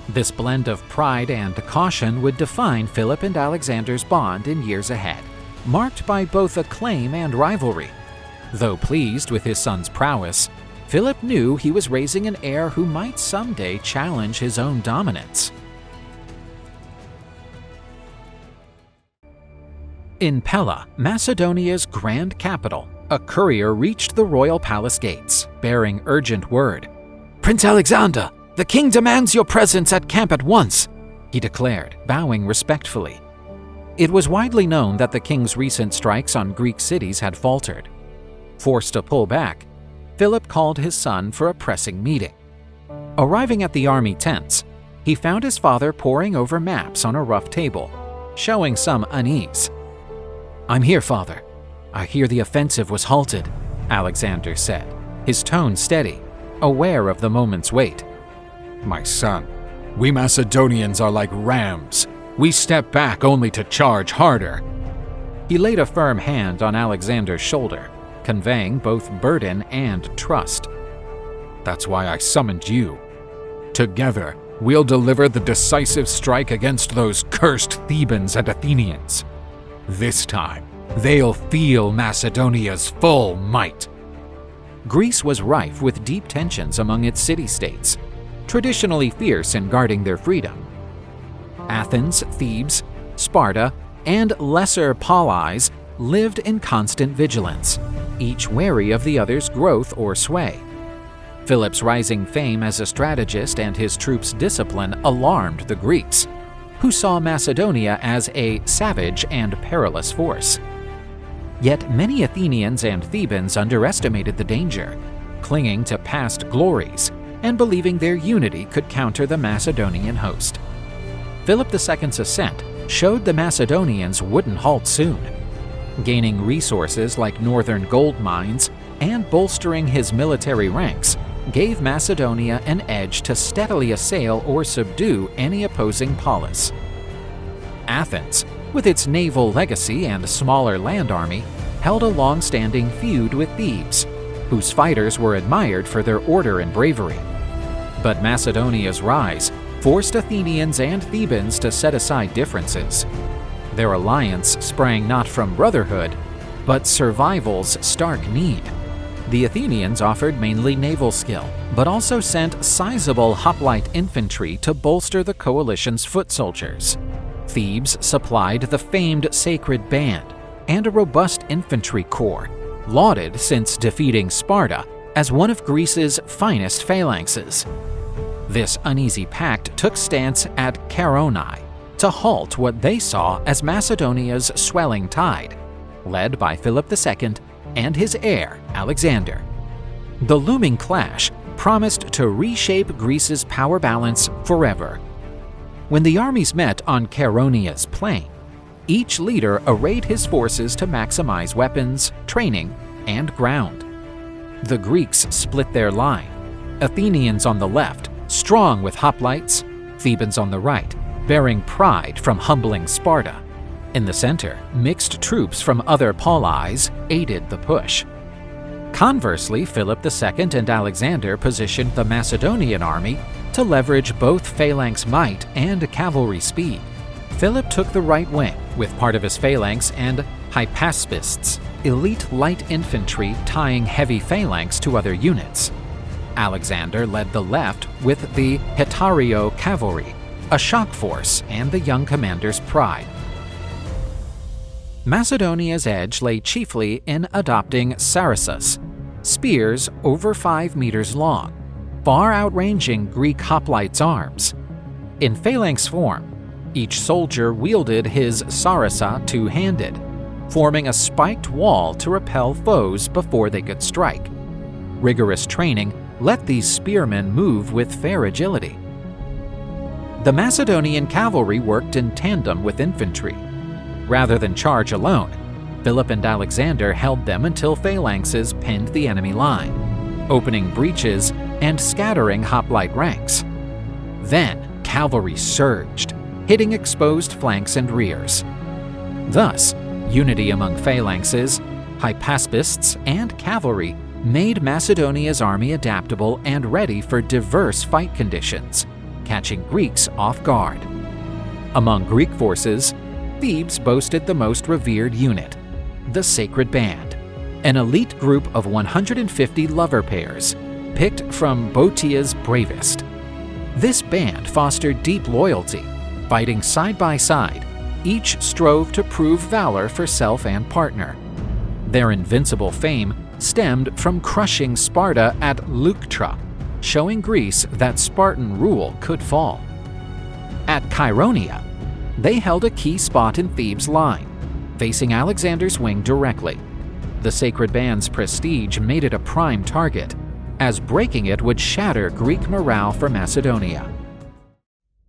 A: This blend of pride and caution would define Philip and Alexander's bond in years ahead, marked by both acclaim and rivalry. Though pleased with his son's prowess, Philip knew he was raising an heir who might someday challenge his own dominance. In Pella, Macedonia's grand capital, a courier reached the royal palace gates, bearing urgent word. "Prince Alexander, the king demands your presence at camp at once," he declared, bowing respectfully. It was widely known that the king's recent strikes on Greek cities had faltered. Forced to pull back, Philip called his son for a pressing meeting. Arriving at the army tents, he found his father poring over maps on a rough table, showing some unease. "I'm here, father. I hear the offensive was halted," Alexander said, his tone steady, aware of the moment's weight.
B: My son, we Macedonians are like rams. We step back only to charge harder.
A: He laid a firm hand on Alexander's shoulder, conveying both burden and trust.
B: That's why I summoned you. Together, we'll deliver the decisive strike against those cursed Thebans and Athenians. This time, they'll feel Macedonia's full might.
A: Greece was rife with deep tensions among its city-states, traditionally fierce in guarding their freedom. Athens, Thebes, Sparta, and lesser Palais lived in constant vigilance, each wary of the other's growth or sway. Philip's rising fame as a strategist and his troops' discipline alarmed the Greeks, who saw Macedonia as a savage and perilous force. Yet many Athenians and Thebans underestimated the danger, clinging to past glories and believing their unity could counter the Macedonian host. Philip II's ascent showed the Macedonians wouldn't halt soon. Gaining resources like northern gold mines and bolstering his military ranks gave Macedonia an edge to steadily assail or subdue any opposing polis. Athens, with its naval legacy and smaller land army, held a long-standing feud with Thebes, whose fighters were admired for their order and bravery. But Macedonia's rise forced Athenians and Thebans to set aside differences. Their alliance sprang not from brotherhood, but survival's stark need. The Athenians offered mainly naval skill, but also sent sizable hoplite infantry to bolster the coalition's foot soldiers. Thebes supplied the famed Sacred Band and a robust infantry corps, lauded since defeating Sparta as one of Greece's finest phalanxes. This uneasy pact took stance at Chaeronea to halt what they saw as Macedonia's swelling tide, led by Philip II and his heir, Alexander. The looming clash promised to reshape Greece's power balance forever. When the armies met on Chaeronea's plain, each leader arrayed his forces to maximize weapons, training, and ground. The Greeks split their line, Athenians on the left, strong with hoplites, Thebans on the right, bearing pride from humbling Sparta. In the center, mixed troops from other polais aided the push. Conversely, Philip II and Alexander positioned the Macedonian army to leverage both phalanx might and cavalry speed. Philip took the right wing with part of his phalanx and hypaspists, elite light infantry tying heavy phalanx to other units. Alexander led the left with the Hetario cavalry, a shock force and the young commander's pride. Macedonia's edge lay chiefly in adopting sarissas, spears over 5 meters long, far outranging Greek hoplites' arms. In phalanx form, each soldier wielded his sarissa two-handed, forming a spiked wall to repel foes before they could strike. Rigorous training let these spearmen move with fair agility. The Macedonian cavalry worked in tandem with infantry. Rather than charge alone, Philip and Alexander held them until phalanxes pinned the enemy line, opening breaches and scattering hoplite ranks. Then cavalry surged, hitting exposed flanks and rears. Thus, unity among phalanxes, hypaspists, and cavalry made Macedonia's army adaptable and ready for diverse fight conditions, catching Greeks off guard. Among Greek forces, Thebes boasted the most revered unit, the Sacred Band, an elite group of 150 lover pairs, picked from Boeotia's bravest. This band fostered deep loyalty, fighting side by side. Each strove to prove valor for self and partner. Their invincible fame stemmed from crushing Sparta at Leuctra, showing Greece that Spartan rule could fall. At Chaeronea, they held a key spot in Thebes' line, facing Alexander's wing directly. The Sacred Band's prestige made it a prime target, as breaking it would shatter Greek morale for Macedonia.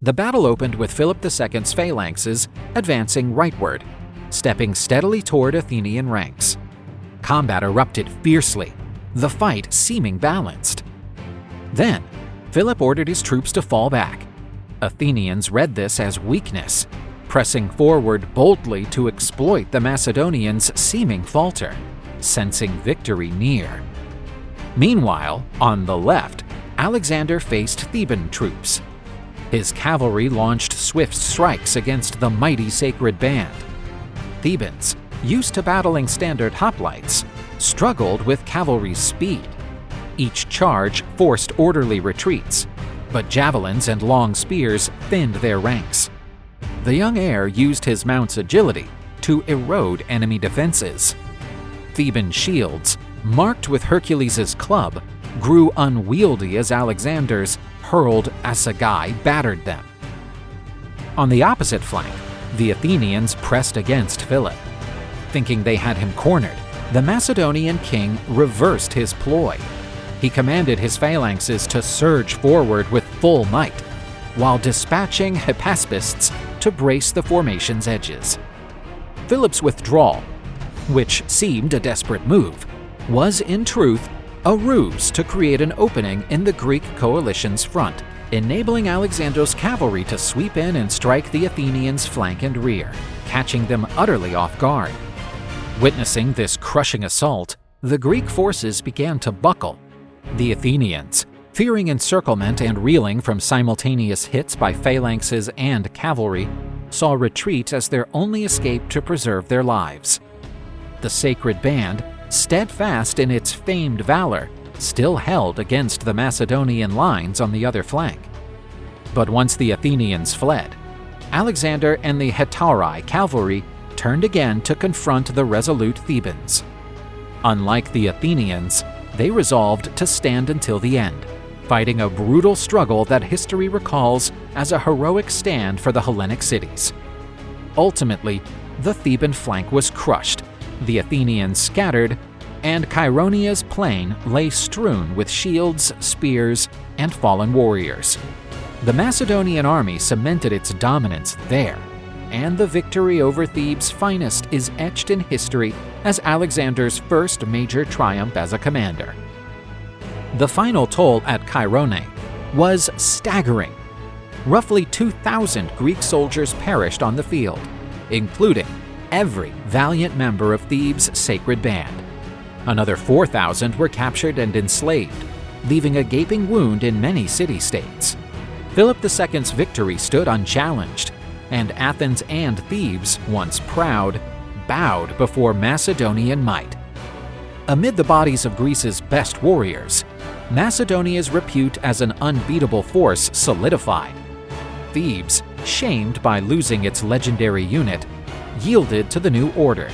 A: The battle opened with Philip II's phalanxes advancing rightward, stepping steadily toward Athenian ranks. Combat erupted fiercely, the fight seeming balanced. Then, Philip ordered his troops to fall back. Athenians read this as weakness, pressing forward boldly to exploit the Macedonians' seeming falter, sensing victory near. Meanwhile, on the left, Alexander faced Theban troops. His cavalry launched swift strikes against the mighty Sacred Band. Thebans, used to battling standard hoplites, struggled with cavalry's speed. Each charge forced orderly retreats, but javelins and long spears thinned their ranks. The young heir used his mount's agility to erode enemy defenses. Theban shields, marked with Hercules' club, grew unwieldy as Alexander's hurled assagai battered them. On the opposite flank, the Athenians pressed against Philip. Thinking they had him cornered, the Macedonian king reversed his ploy. He commanded his phalanxes to surge forward with full might, while dispatching hypaspists to brace the formation's edges. Philip's withdrawal, which seemed a desperate move, was in truth a ruse to create an opening in the Greek coalition's front, enabling Alexander's cavalry to sweep in and strike the Athenians' flank and rear, catching them utterly off guard. Witnessing this crushing assault, the Greek forces began to buckle. The Athenians, Fearing encirclement and reeling from simultaneous hits by phalanxes and cavalry, saw retreat as their only escape to preserve their lives. The sacred band, steadfast in its famed valor, still held against the Macedonian lines on the other flank. But once the Athenians fled, Alexander and the Hetauri cavalry turned again to confront the resolute Thebans. Unlike the Athenians, they resolved to stand until the end, fighting a brutal struggle that history recalls as a heroic stand for the Hellenic cities. Ultimately, the Theban flank was crushed, the Athenians scattered, and Chaeronea's plain lay strewn with shields, spears, and fallen warriors. The Macedonian army cemented its dominance there, and the victory over Thebes' finest is etched in history as Alexander's first major triumph as a commander. The final toll at Chaeronea was staggering. Roughly 2,000 Greek soldiers perished on the field, including every valiant member of Thebes' sacred band. Another 4,000 were captured and enslaved, leaving a gaping wound in many city-states. Philip II's victory stood unchallenged, and Athens and Thebes, once proud, bowed before Macedonian might. Amid the bodies of Greece's best warriors, Macedonia's repute as an unbeatable force solidified. Thebes, shamed by losing its legendary unit, yielded to the new order.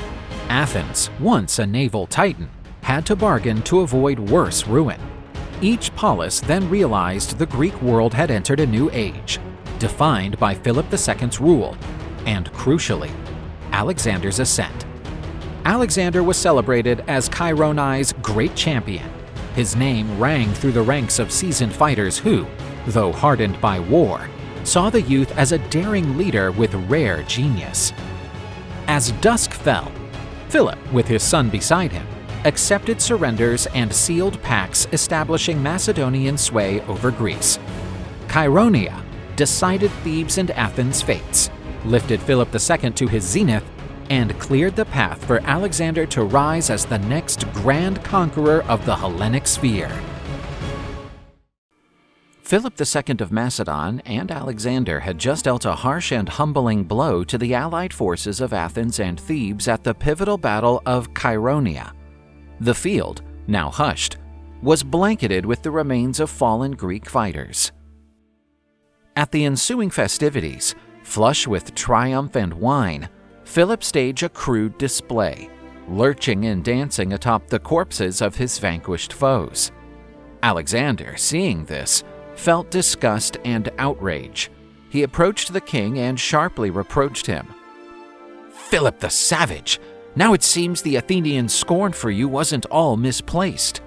A: Athens, once a naval titan, had to bargain to avoid worse ruin. Each polis then realized the Greek world had entered a new age, defined by Philip II's rule, and crucially, Alexander's ascent. Alexander was celebrated as Chaeronea's great champion. His name rang through the ranks of seasoned fighters who, though hardened by war, saw the youth as a daring leader with rare genius. As dusk fell, Philip, with his son beside him, accepted surrenders and sealed pacts establishing Macedonian sway over Greece. Chaeronea decided Thebes and Athens' fates, lifted Philip II to his zenith, and cleared the path for Alexander to rise as the next grand conqueror of the Hellenic sphere. Philip II of Macedon and Alexander had just dealt a harsh and humbling blow to the allied forces of Athens and Thebes at the pivotal Battle of Chaeronea. The field, now hushed, was blanketed with the remains of fallen Greek fighters. At the ensuing festivities, flush with triumph and wine, Philip staged a crude display, lurching and dancing atop the corpses of his vanquished foes. Alexander, seeing this, felt disgust and outrage. He approached the king and sharply reproached him. "Philip the Savage! Now it seems the Athenian scorn for you wasn't all misplaced."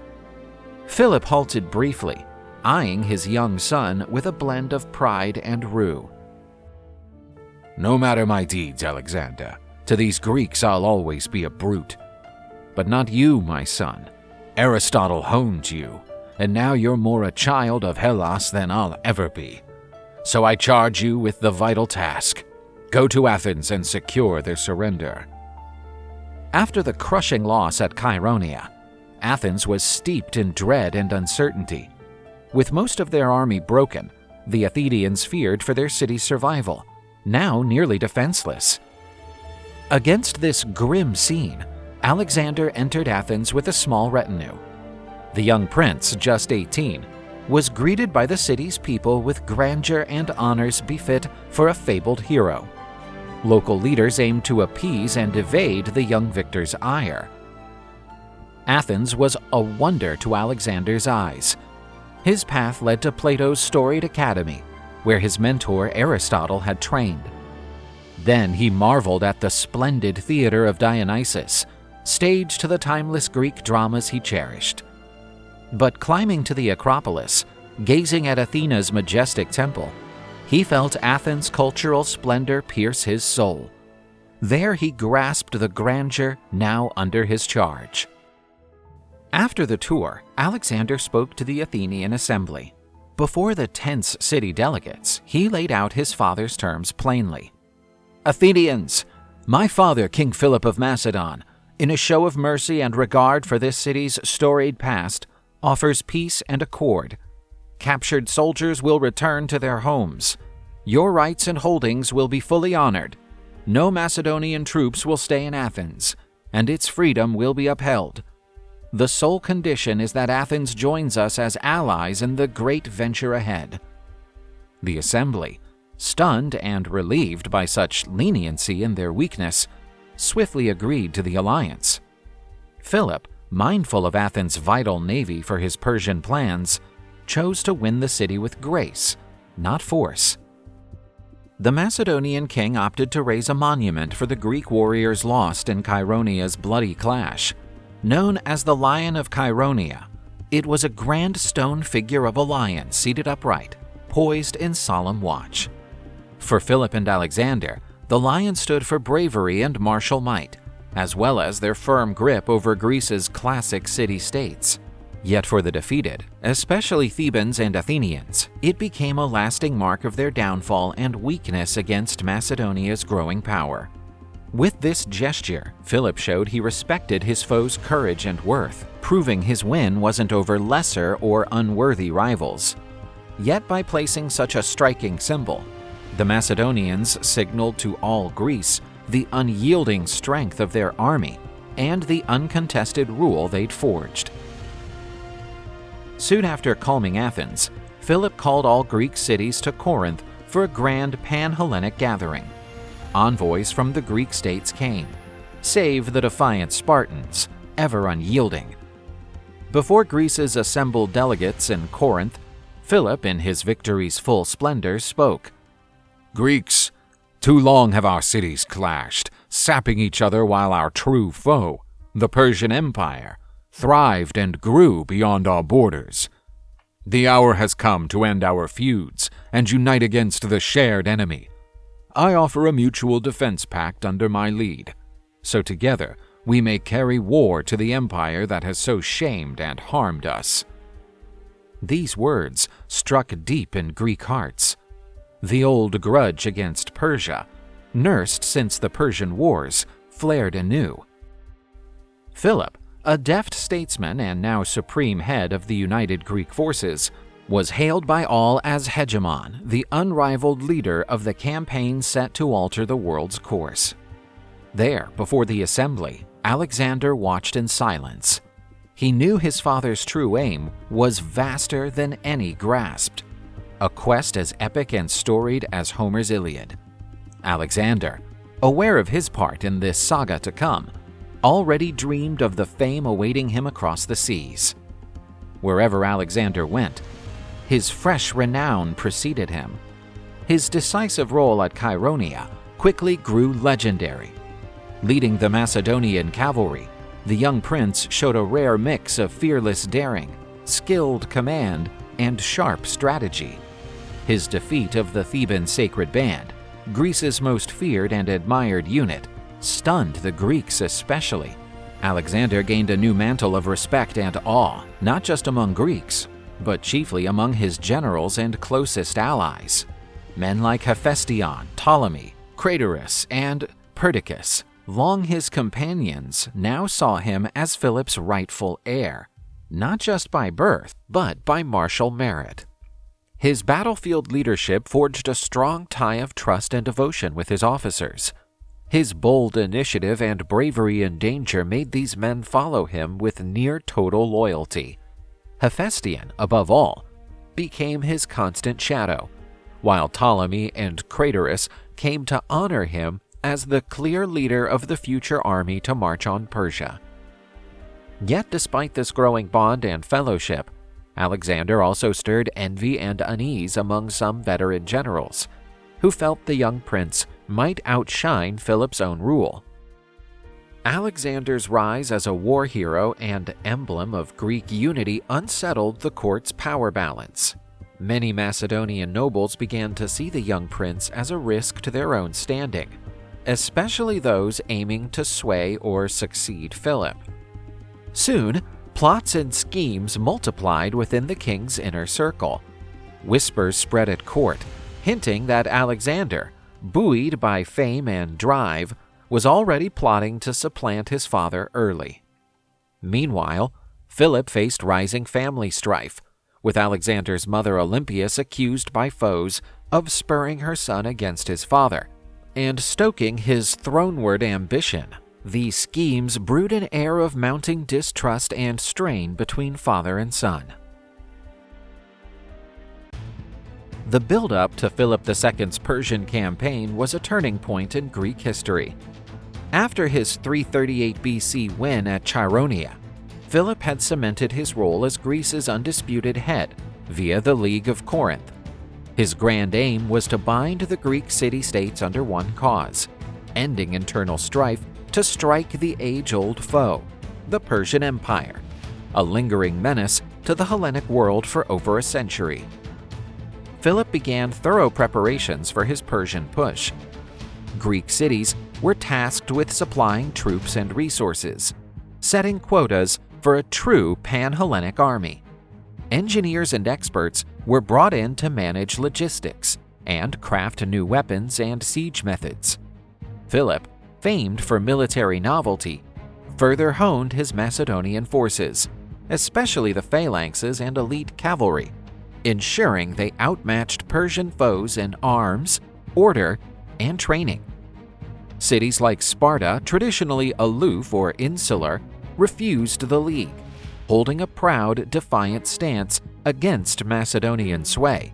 A: Philip halted briefly, eyeing his young son with a blend of pride and rue.
B: "No matter my deeds, Alexander, to these Greeks I'll always be a brute. But not you, my son. Aristotle honed you, and now you're more a child of Hellas than I'll ever be. So I charge you with the vital task. Go to Athens and secure their surrender."
A: After the crushing loss at Chaeronea, Athens was steeped in dread and uncertainty. With most of their army broken, the Athenians feared for their city's survival, now nearly defenseless. Against this grim scene, Alexander entered Athens with a small retinue. The young prince, just 18, was greeted by the city's people with grandeur and honors befit for a fabled hero. Local leaders aimed to appease and evade the young victor's ire. Athens was a wonder to Alexander's eyes. His path led to Plato's storied academy, where his mentor Aristotle had trained. Then he marveled at the splendid theater of Dionysus, staged to the timeless Greek dramas he cherished. But climbing to the Acropolis, gazing at Athena's majestic temple, he felt Athens' cultural splendor pierce his soul. There he grasped the grandeur now under his charge. After the tour, Alexander spoke to the Athenian assembly. Before the tense city delegates, he laid out his father's terms plainly. "Athenians, my father, King Philip of Macedon, in a show of mercy and regard for this city's storied past, offers peace and accord. Captured soldiers will return to their homes. Your rights and holdings will be fully honored. No Macedonian troops will stay in Athens, and its freedom will be upheld. The sole condition is that Athens joins us as allies in the great venture ahead." The assembly, stunned and relieved by such leniency in their weakness, swiftly agreed to the alliance. Philip, mindful of Athens' vital navy for his Persian plans, chose to win the city with grace, not force. The Macedonian king opted to raise a monument for the Greek warriors lost in Chaeronea's bloody clash. Known as the Lion of Chaeronea, it was a grand stone figure of a lion seated upright, poised in solemn watch. For Philip and Alexander, the lion stood for bravery and martial might, as well as their firm grip over Greece's classic city-states. Yet for the defeated, especially Thebans and Athenians, it became a lasting mark of their downfall and weakness against Macedonia's growing power. With this gesture, Philip showed he respected his foe's courage and worth, proving his win wasn't over lesser or unworthy rivals. Yet by placing such a striking symbol, the Macedonians signaled to all Greece the unyielding strength of their army and the uncontested rule they'd forged. Soon after calming Athens, Philip called all Greek cities to Corinth for a grand pan-Hellenic gathering. Envoys from the Greek states came, save the defiant Spartans, ever unyielding. Before Greece's assembled delegates in Corinth, Philip, in his victory's full splendor, spoke.
B: "Greeks, too long have our cities clashed, sapping each other while our true foe, the Persian Empire, thrived and grew beyond our borders. The hour has come to end our feuds and unite against the shared enemy. I offer a mutual defense pact under my lead, so together we may carry war to the empire that has so shamed and harmed us." These words struck deep in Greek hearts. The old grudge against Persia, nursed since the Persian Wars, flared anew. Philip, a deft statesman and now supreme head of the united Greek forces, was hailed by all as Hegemon, the unrivaled leader of the campaign set to alter the world's course. There, before the assembly, Alexander watched in silence. He knew his father's true aim was vaster than any grasped, a quest as epic and storied as Homer's Iliad. Alexander, aware of his part in this saga to come, already dreamed of the fame awaiting him across the seas. Wherever Alexander went, his fresh renown preceded him. His decisive role at Chaeronea quickly grew legendary. Leading the Macedonian cavalry, the young prince showed a rare mix of fearless daring, skilled command, and sharp strategy. His defeat of the Theban sacred band, Greece's most feared and admired unit, stunned the Greeks especially. Alexander gained a new mantle of respect and awe, not just among Greeks, but chiefly among his generals and closest allies. Men like Hephaestion, Ptolemy, Craterus, and Perdiccas, long his companions, now saw him as Philip's rightful heir, not just by birth, but by martial merit. His battlefield leadership forged a strong tie of trust and devotion with his officers. His bold initiative and bravery in danger made these men follow him with near total loyalty. Hephaestion, above all, became his constant shadow, while Ptolemy and Craterus came to honor him as the clear leader of the future army to march on Persia. Yet despite this growing bond and fellowship, Alexander also stirred envy and unease among some veteran generals, who felt the young prince might outshine Philip's own rule. Alexander's rise as a war hero and emblem of Greek unity unsettled the court's power balance. Many Macedonian nobles began to see the young prince as a risk to their own standing, especially those aiming to sway or succeed Philip. Soon, plots and schemes multiplied within the king's inner circle. Whispers spread at court, hinting that Alexander, buoyed by fame and drive, was already plotting to supplant his father early. Meanwhile, Philip faced rising family strife,
A: with Alexander's mother Olympias accused by foes of spurring her son against his father and stoking his throneward ambition. These schemes brewed an air of mounting distrust and strain between father and son. The build-up to Philip II's Persian campaign was a turning point in Greek history. After his 338 BC win at Chaeronea, Philip had cemented his role as Greece's undisputed head via the League of Corinth. His grand aim was to bind the Greek city-states under one cause, ending internal strife to strike the age-old foe, the Persian Empire, a lingering menace to the Hellenic world for over a century. Philip began thorough preparations for his Persian push. Greek cities were tasked with supplying troops and resources, setting quotas for a true pan-Hellenic army. Engineers and experts were brought in to manage logistics and craft new weapons and siege methods. Philip, famed for military novelty, further honed his Macedonian forces, especially the phalanxes and elite cavalry, ensuring they outmatched Persian foes in arms, order, and training. Cities like Sparta, traditionally aloof or insular, refused the league, holding a proud, defiant stance against Macedonian sway.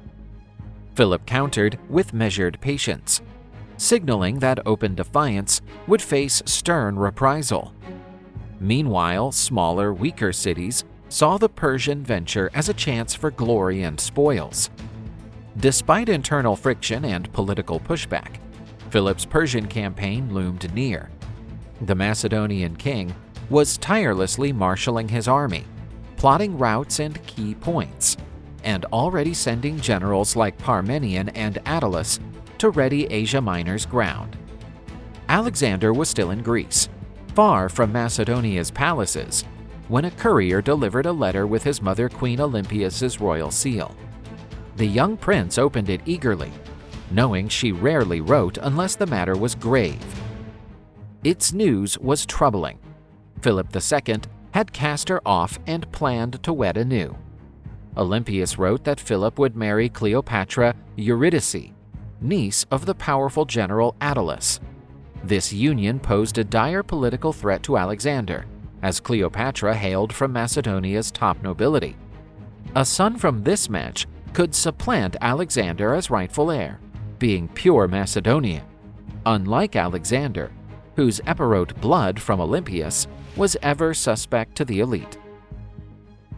A: Philip countered with measured patience, signaling that open defiance would face stern reprisal. Meanwhile, smaller, weaker cities saw the Persian venture as a chance for glory and spoils. Despite internal friction and political pushback, Philip's Persian campaign loomed near. The Macedonian king was tirelessly marshaling his army, plotting routes and key points, and already sending generals like Parmenion and Attalus to ready Asia Minor's ground. Alexander was still in Greece, far from Macedonia's palaces, when a courier delivered a letter with his mother Queen Olympias' royal seal. The young prince opened it eagerly, knowing she rarely wrote unless the matter was grave. Its news was troubling. Philip II had cast her off and planned to wed anew. Olympias wrote that Philip would marry Cleopatra Eurydice, niece of the powerful general Attalus. This union posed a dire political threat to Alexander, as Cleopatra hailed from Macedonia's top nobility. A son from this match could supplant Alexander as rightful heir, being pure Macedonian, unlike Alexander, whose Epirot blood from Olympias was ever suspect to the elite.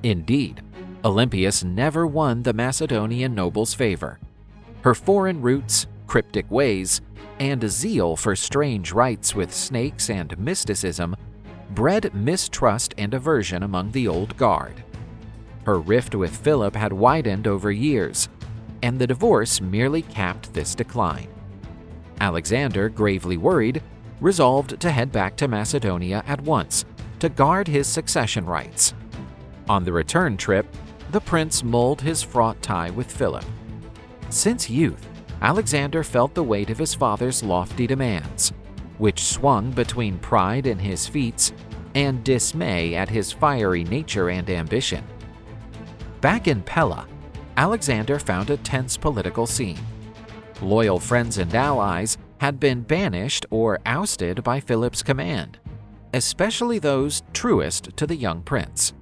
A: Indeed, Olympias never won the Macedonian noble's favor. Her foreign roots, cryptic ways, and zeal for strange rites with snakes and mysticism bred mistrust and aversion among the old guard. Her rift with Philip had widened over years, and the divorce merely capped this decline. Alexander, gravely worried, resolved to head back to Macedonia at once to guard his succession rights. On the return trip, the prince mulled his fraught tie with Philip. Since youth, Alexander felt the weight of his father's lofty demands, which swung between pride in his feats and dismay at his fiery nature and ambition. Back in Pella, Alexander found a tense political scene. Loyal friends and allies had been banished or ousted by Philip's command, especially those truest to the young prince.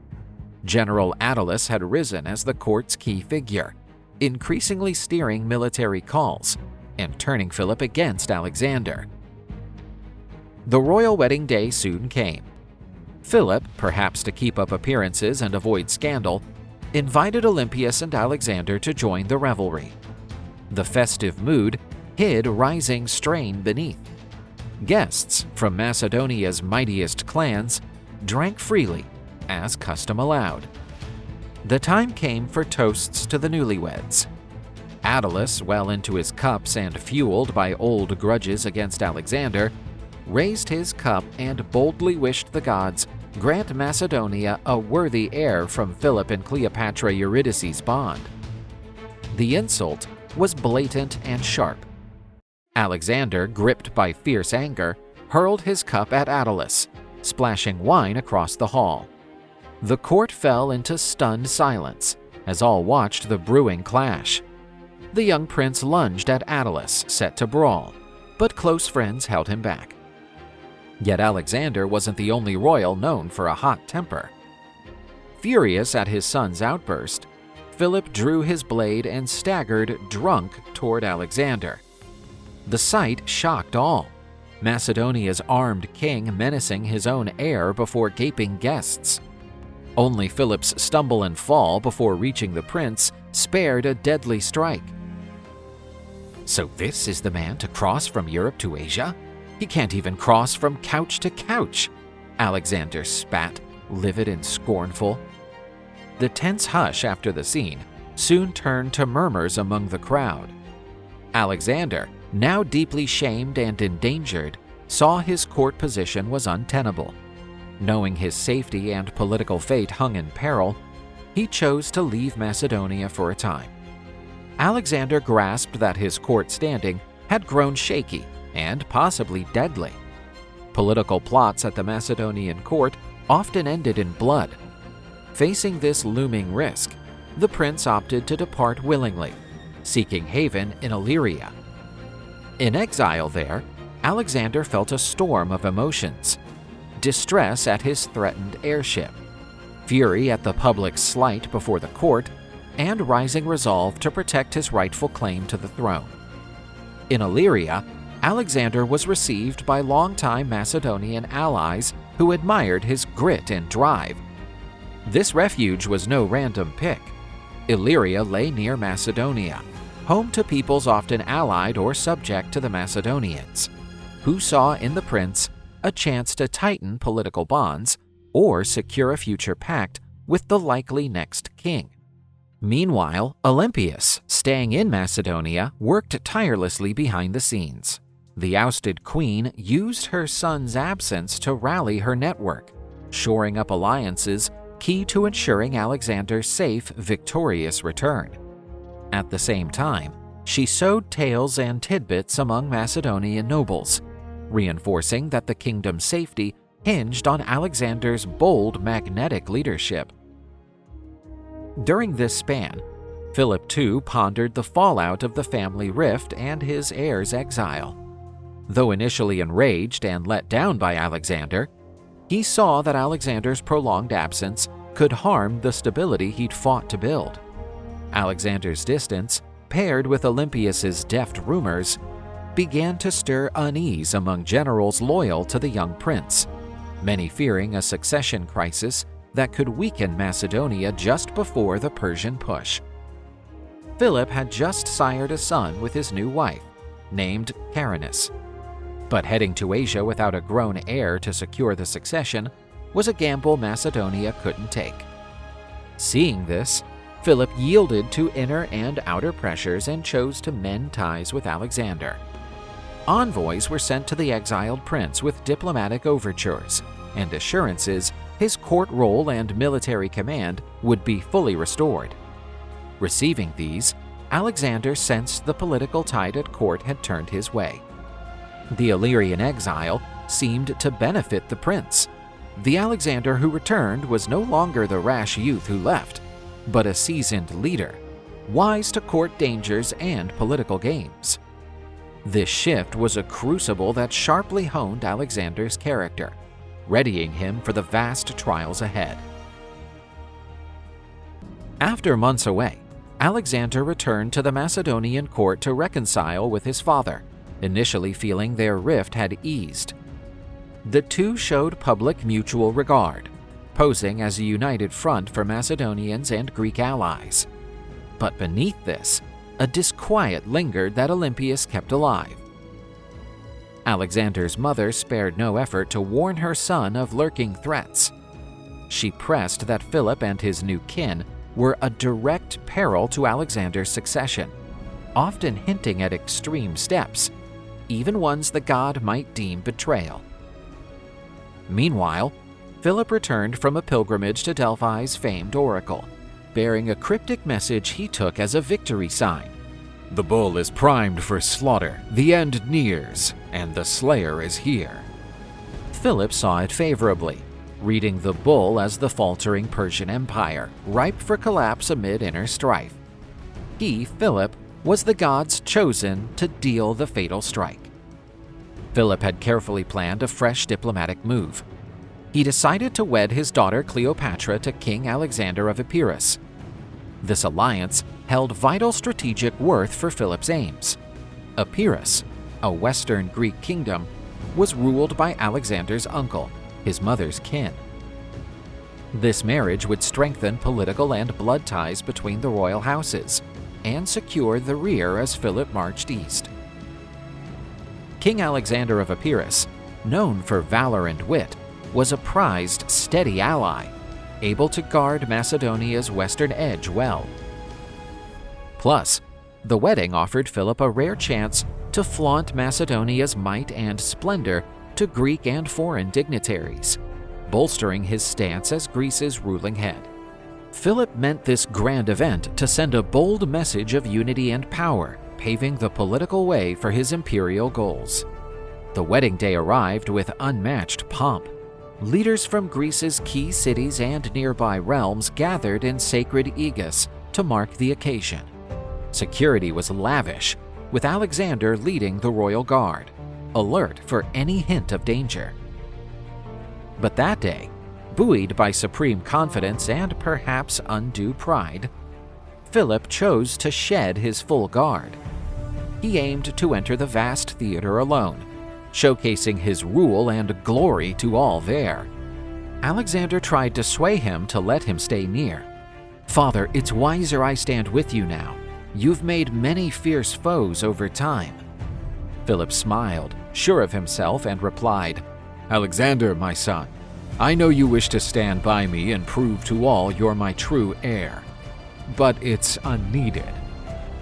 A: General Attalus had risen as the court's key figure, increasingly steering military calls and turning Philip against Alexander. The royal wedding day soon came. Philip, perhaps to keep up appearances and avoid scandal, invited Olympias and Alexander to join the revelry. The festive mood hid rising strain beneath. Guests from Macedonia's mightiest clans drank freely, as custom allowed. The time came for toasts to the newlyweds. Attalus, well into his cups and fueled by old grudges against Alexander, raised his cup and boldly wished the gods grant Macedonia a worthy heir from Philip and Cleopatra Eurydice's bond. The insult was blatant and sharp. Alexander, gripped by fierce anger, hurled his cup at Attalus, splashing wine across the hall. The court fell into stunned silence as all watched the brewing clash. The young prince lunged at Attalus, set to brawl, but close friends held him back. Yet Alexander wasn't the only royal known for a hot temper. Furious at his son's outburst, Philip drew his blade and staggered drunk toward Alexander. The sight shocked all. Macedonia's armed king menacing his own heir before gaping guests. Only Philip's stumble and fall before reaching the prince spared a deadly strike. So this is the man to cross from Europe to Asia? He can't even cross from couch to couch, Alexander spat, livid and scornful. The tense hush after the scene soon turned to murmurs among the crowd. Alexander, now deeply shamed and endangered, saw his court position was untenable. Knowing his safety and political fate hung in peril, he chose to leave Macedonia for a time. Alexander grasped that his court standing had grown shaky and possibly deadly. Political plots at the Macedonian court often ended in blood. Facing this looming risk, the prince opted to depart willingly, seeking haven in Illyria. In exile there, Alexander felt a storm of emotions: distress at his threatened heirship, fury at the public slight before the court, and rising resolve to protect his rightful claim to the throne. In Illyria, Alexander was received by longtime Macedonian allies who admired his grit and drive. This refuge was no random pick. Illyria lay near Macedonia, home to peoples often allied or subject to the Macedonians, who saw in the prince a chance to tighten political bonds or secure a future pact with the likely next king. Meanwhile, Olympias, staying in Macedonia, worked tirelessly behind the scenes. The ousted queen used her son's absence to rally her network, shoring up alliances key to ensuring Alexander's safe, victorious return. At the same time, she sowed tales and tidbits among Macedonian nobles, reinforcing that the kingdom's safety hinged on Alexander's bold, magnetic leadership. During this span, Philip II pondered the fallout of the family rift and his heir's exile. Though initially enraged and let down by Alexander, he saw that Alexander's prolonged absence could harm the stability he'd fought to build. Alexander's distance, paired with Olympias's deft rumors, began to stir unease among generals loyal to the young prince, many fearing a succession crisis that could weaken Macedonia just before the Persian push. Philip had just sired a son with his new wife, named Chaeronea. But heading to Asia without a grown heir to secure the succession was a gamble Macedonia couldn't take. Seeing this, Philip yielded to inner and outer pressures and chose to mend ties with Alexander. Envoys were sent to the exiled prince with diplomatic overtures and assurances his court role and military command would be fully restored. Receiving these, Alexander sensed the political tide at court had turned his way. The Illyrian exile seemed to benefit the prince. The Alexander who returned was no longer the rash youth who left, but a seasoned leader, wise to court dangers and political games. This shift was a crucible that sharply honed Alexander's character, readying him for the vast trials ahead. After months away, Alexander returned to the Macedonian court to reconcile with his father, initially feeling their rift had eased. The two showed public mutual regard, posing as a united front for Macedonians and Greek allies. But beneath this, a disquiet lingered that Olympias kept alive. Alexander's mother spared no effort to warn her son of lurking threats. She pressed that Philip and his new kin were a direct peril to Alexander's succession, often hinting at extreme steps, even ones the god might deem betrayal. Meanwhile, Philip returned from a pilgrimage to Delphi's famed oracle, bearing a cryptic message he took as a victory sign.
B: The bull is primed for slaughter, the end nears, and the slayer is here.
A: Philip saw it favorably. reading the bull as the faltering Persian Empire, ripe for collapse amid inner strife. He, Philip, was the god's chosen to deal the fatal strike. Philip had carefully planned a fresh diplomatic move. He decided to wed his daughter Cleopatra to King Alexander of Epirus. This alliance held vital strategic worth for Philip's aims. Epirus, a Western Greek kingdom, was ruled by Alexander's uncle, his mother's kin. This marriage would strengthen political and blood ties between the royal houses and secure the rear as Philip marched east. King Alexander of Epirus, known for valor and wit, was a prized, steady ally, able to guard Macedonia's western edge well. Plus, the wedding offered Philip a rare chance to flaunt Macedonia's might and splendor to Greek and foreign dignitaries, bolstering his stance as Greece's ruling head. Philip meant this grand event to send a bold message of unity and power, paving the political way for his imperial goals. The wedding day arrived with unmatched pomp. Leaders from Greece's key cities and nearby realms gathered in sacred Aegis to mark the occasion. Security was lavish, with Alexander leading the royal guard, alert for any hint of danger. But that day, buoyed by supreme confidence and perhaps undue pride, Philip chose to shed his full guard. He aimed to enter the vast theater alone, showcasing his rule and glory to all there. Alexander tried to sway him to let him stay near. "Father, it's wiser I stand with you now. You've made many fierce foes over time." Philip smiled, sure of himself, and replied, "Alexander, my son, I know you wish to stand by me and prove to all you're my true heir. But it's unneeded.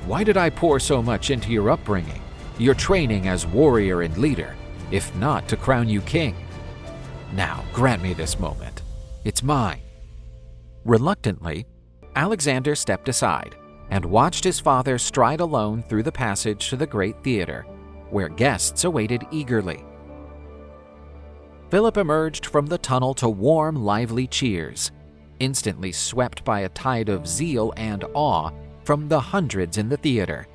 A: Why did I pour so much into your upbringing, your training as warrior and leader, if not to crown you king? Now, grant me this moment. It's mine." Reluctantly, Alexander stepped aside and watched his father stride alone through the passage to the great theater, where guests awaited eagerly. Philip emerged from the tunnel to warm, lively cheers, instantly swept by a tide of zeal and awe from the hundreds in the theater.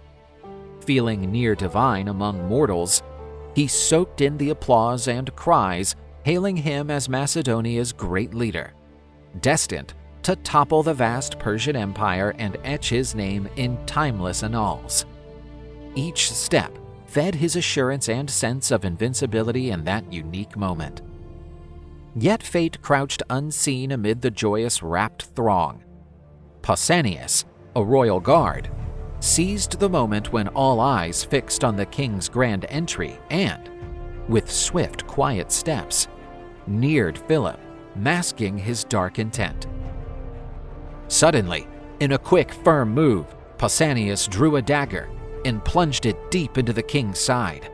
A: Feeling near divine among mortals, he soaked in the applause and cries hailing him as Macedonia's great leader, destined to topple the vast Persian Empire and etch his name in timeless annals. Each step fed his assurance and sense of invincibility in that unique moment. Yet fate crouched unseen amid the joyous, rapt throng. Pausanias, a royal guard, seized the moment when all eyes fixed on the king's grand entry and, with swift, quiet steps, neared Philip, masking his dark intent. Suddenly, in a quick, firm move, Pausanias drew a dagger and plunged it deep into the king's side.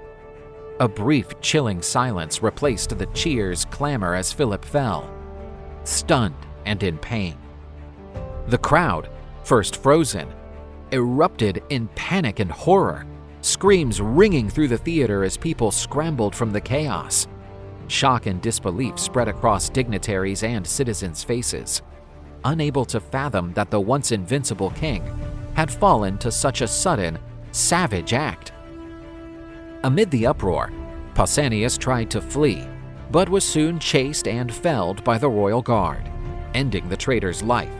A: A brief, chilling silence replaced the cheers' clamor as Philip fell, stunned and in pain. The crowd, first frozen, erupted in panic and horror, screams ringing through the theater as people scrambled from the chaos. Shock and disbelief spread across dignitaries and citizens' faces, unable to fathom that the once invincible king had fallen to such a sudden, savage act. Amid the uproar, Pausanias tried to flee, but was soon chased and felled by the royal guard, ending the traitor's life.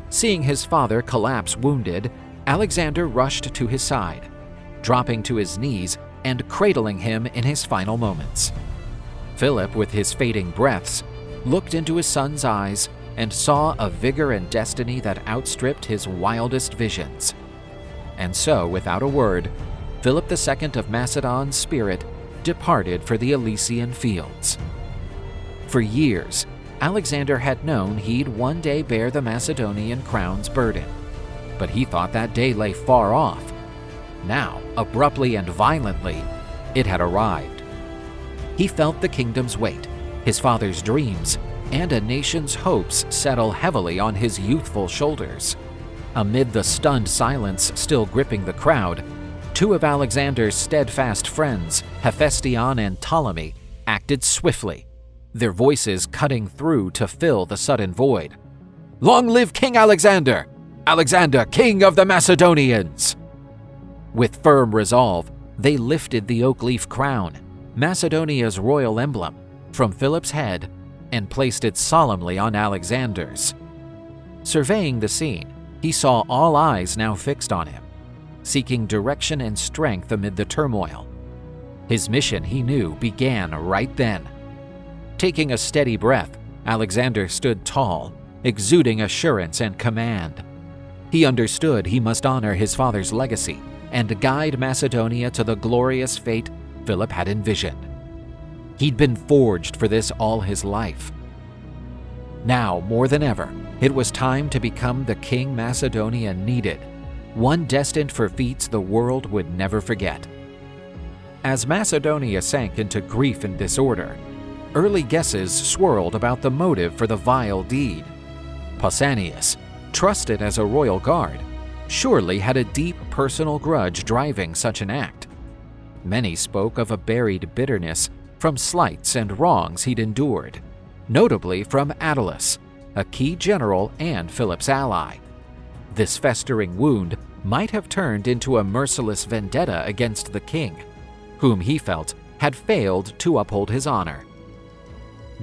A: Seeing his father collapse wounded, Alexander rushed to his side, dropping to his knees and cradling him in his final moments. Philip, with his fading breaths, looked into his son's eyes and saw a vigor and destiny that outstripped his wildest visions. And so, without a word, Philip II of Macedon's spirit departed for the Elysian fields. For years, Alexander had known he'd one day bear the Macedonian crown's burden, but he thought that day lay far off. Now, abruptly and violently, it had arrived. He felt the kingdom's weight, his father's dreams, and a nation's hopes settle heavily on his youthful shoulders. Amid the stunned silence still gripping the crowd, two of Alexander's steadfast friends, Hephaestion and Ptolemy, acted swiftly. their voices cutting through to fill the sudden void. "Long live King Alexander! Alexander, King of the Macedonians!" With firm resolve, they lifted the oak leaf crown, Macedonia's royal emblem, from Philip's head and placed it solemnly on Alexander's. Surveying the scene, he saw all eyes now fixed on him, seeking direction and strength amid the turmoil. His mission, he knew, began right then. Taking a steady breath, Alexander stood tall, exuding assurance and command. He understood he must honor his father's legacy and guide Macedonia to the glorious fate Philip had envisioned. He'd been forged for this all his life. Now, more than ever, it was time to become the king Macedonia needed, one destined for feats the world would never forget. As Macedonia sank into grief and disorder, early guesses swirled about the motive for the vile deed. Pausanias, trusted as a royal guard, surely had a deep personal grudge driving such an act. Many spoke of a buried bitterness from slights and wrongs he'd endured, notably from Attalus, a key general and Philip's ally. This festering wound might have turned into a merciless vendetta against the king, whom he felt had failed to uphold his honor.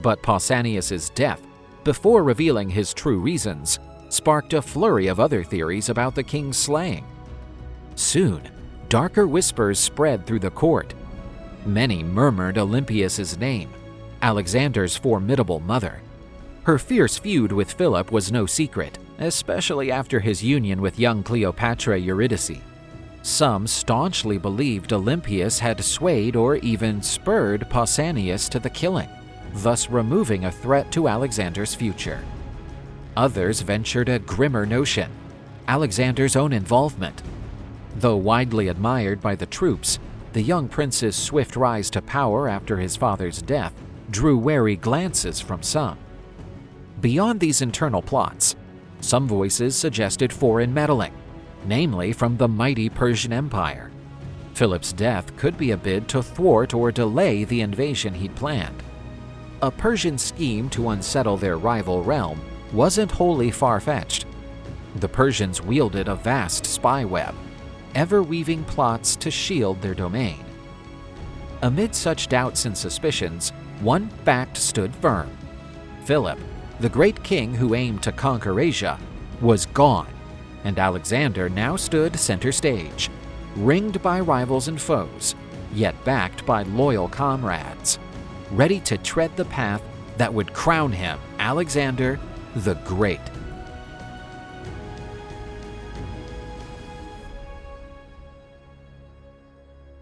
A: But Pausanias' death, before revealing his true reasons, sparked a flurry of other theories about the king's slaying. Soon, darker whispers spread through the court. Many murmured Olympias' name, Alexander's formidable mother. Her fierce feud with Philip was no secret, especially after his union with young Cleopatra Eurydice. Some staunchly believed Olympias had swayed or even spurred Pausanias to the killing, thus removing a threat to Alexander's future. Others ventured a grimmer notion, Alexander's own involvement. Though widely admired by the troops, the young prince's swift rise to power after his father's death drew wary glances from some. Beyond these internal plots, some voices suggested foreign meddling, namely from the mighty Persian Empire. Philip's death could be a bid to thwart or delay the invasion he'd planned. A Persian scheme to unsettle their rival realm wasn't wholly far-fetched. The Persians wielded a vast spy web, ever weaving plots to shield their domain. Amid such doubts and suspicions, one fact stood firm. Philip, the great king who aimed to conquer Asia, was gone, and Alexander now stood center stage, ringed by rivals and foes, yet backed by loyal comrades, ready to tread the path that would crown him Alexander the Great.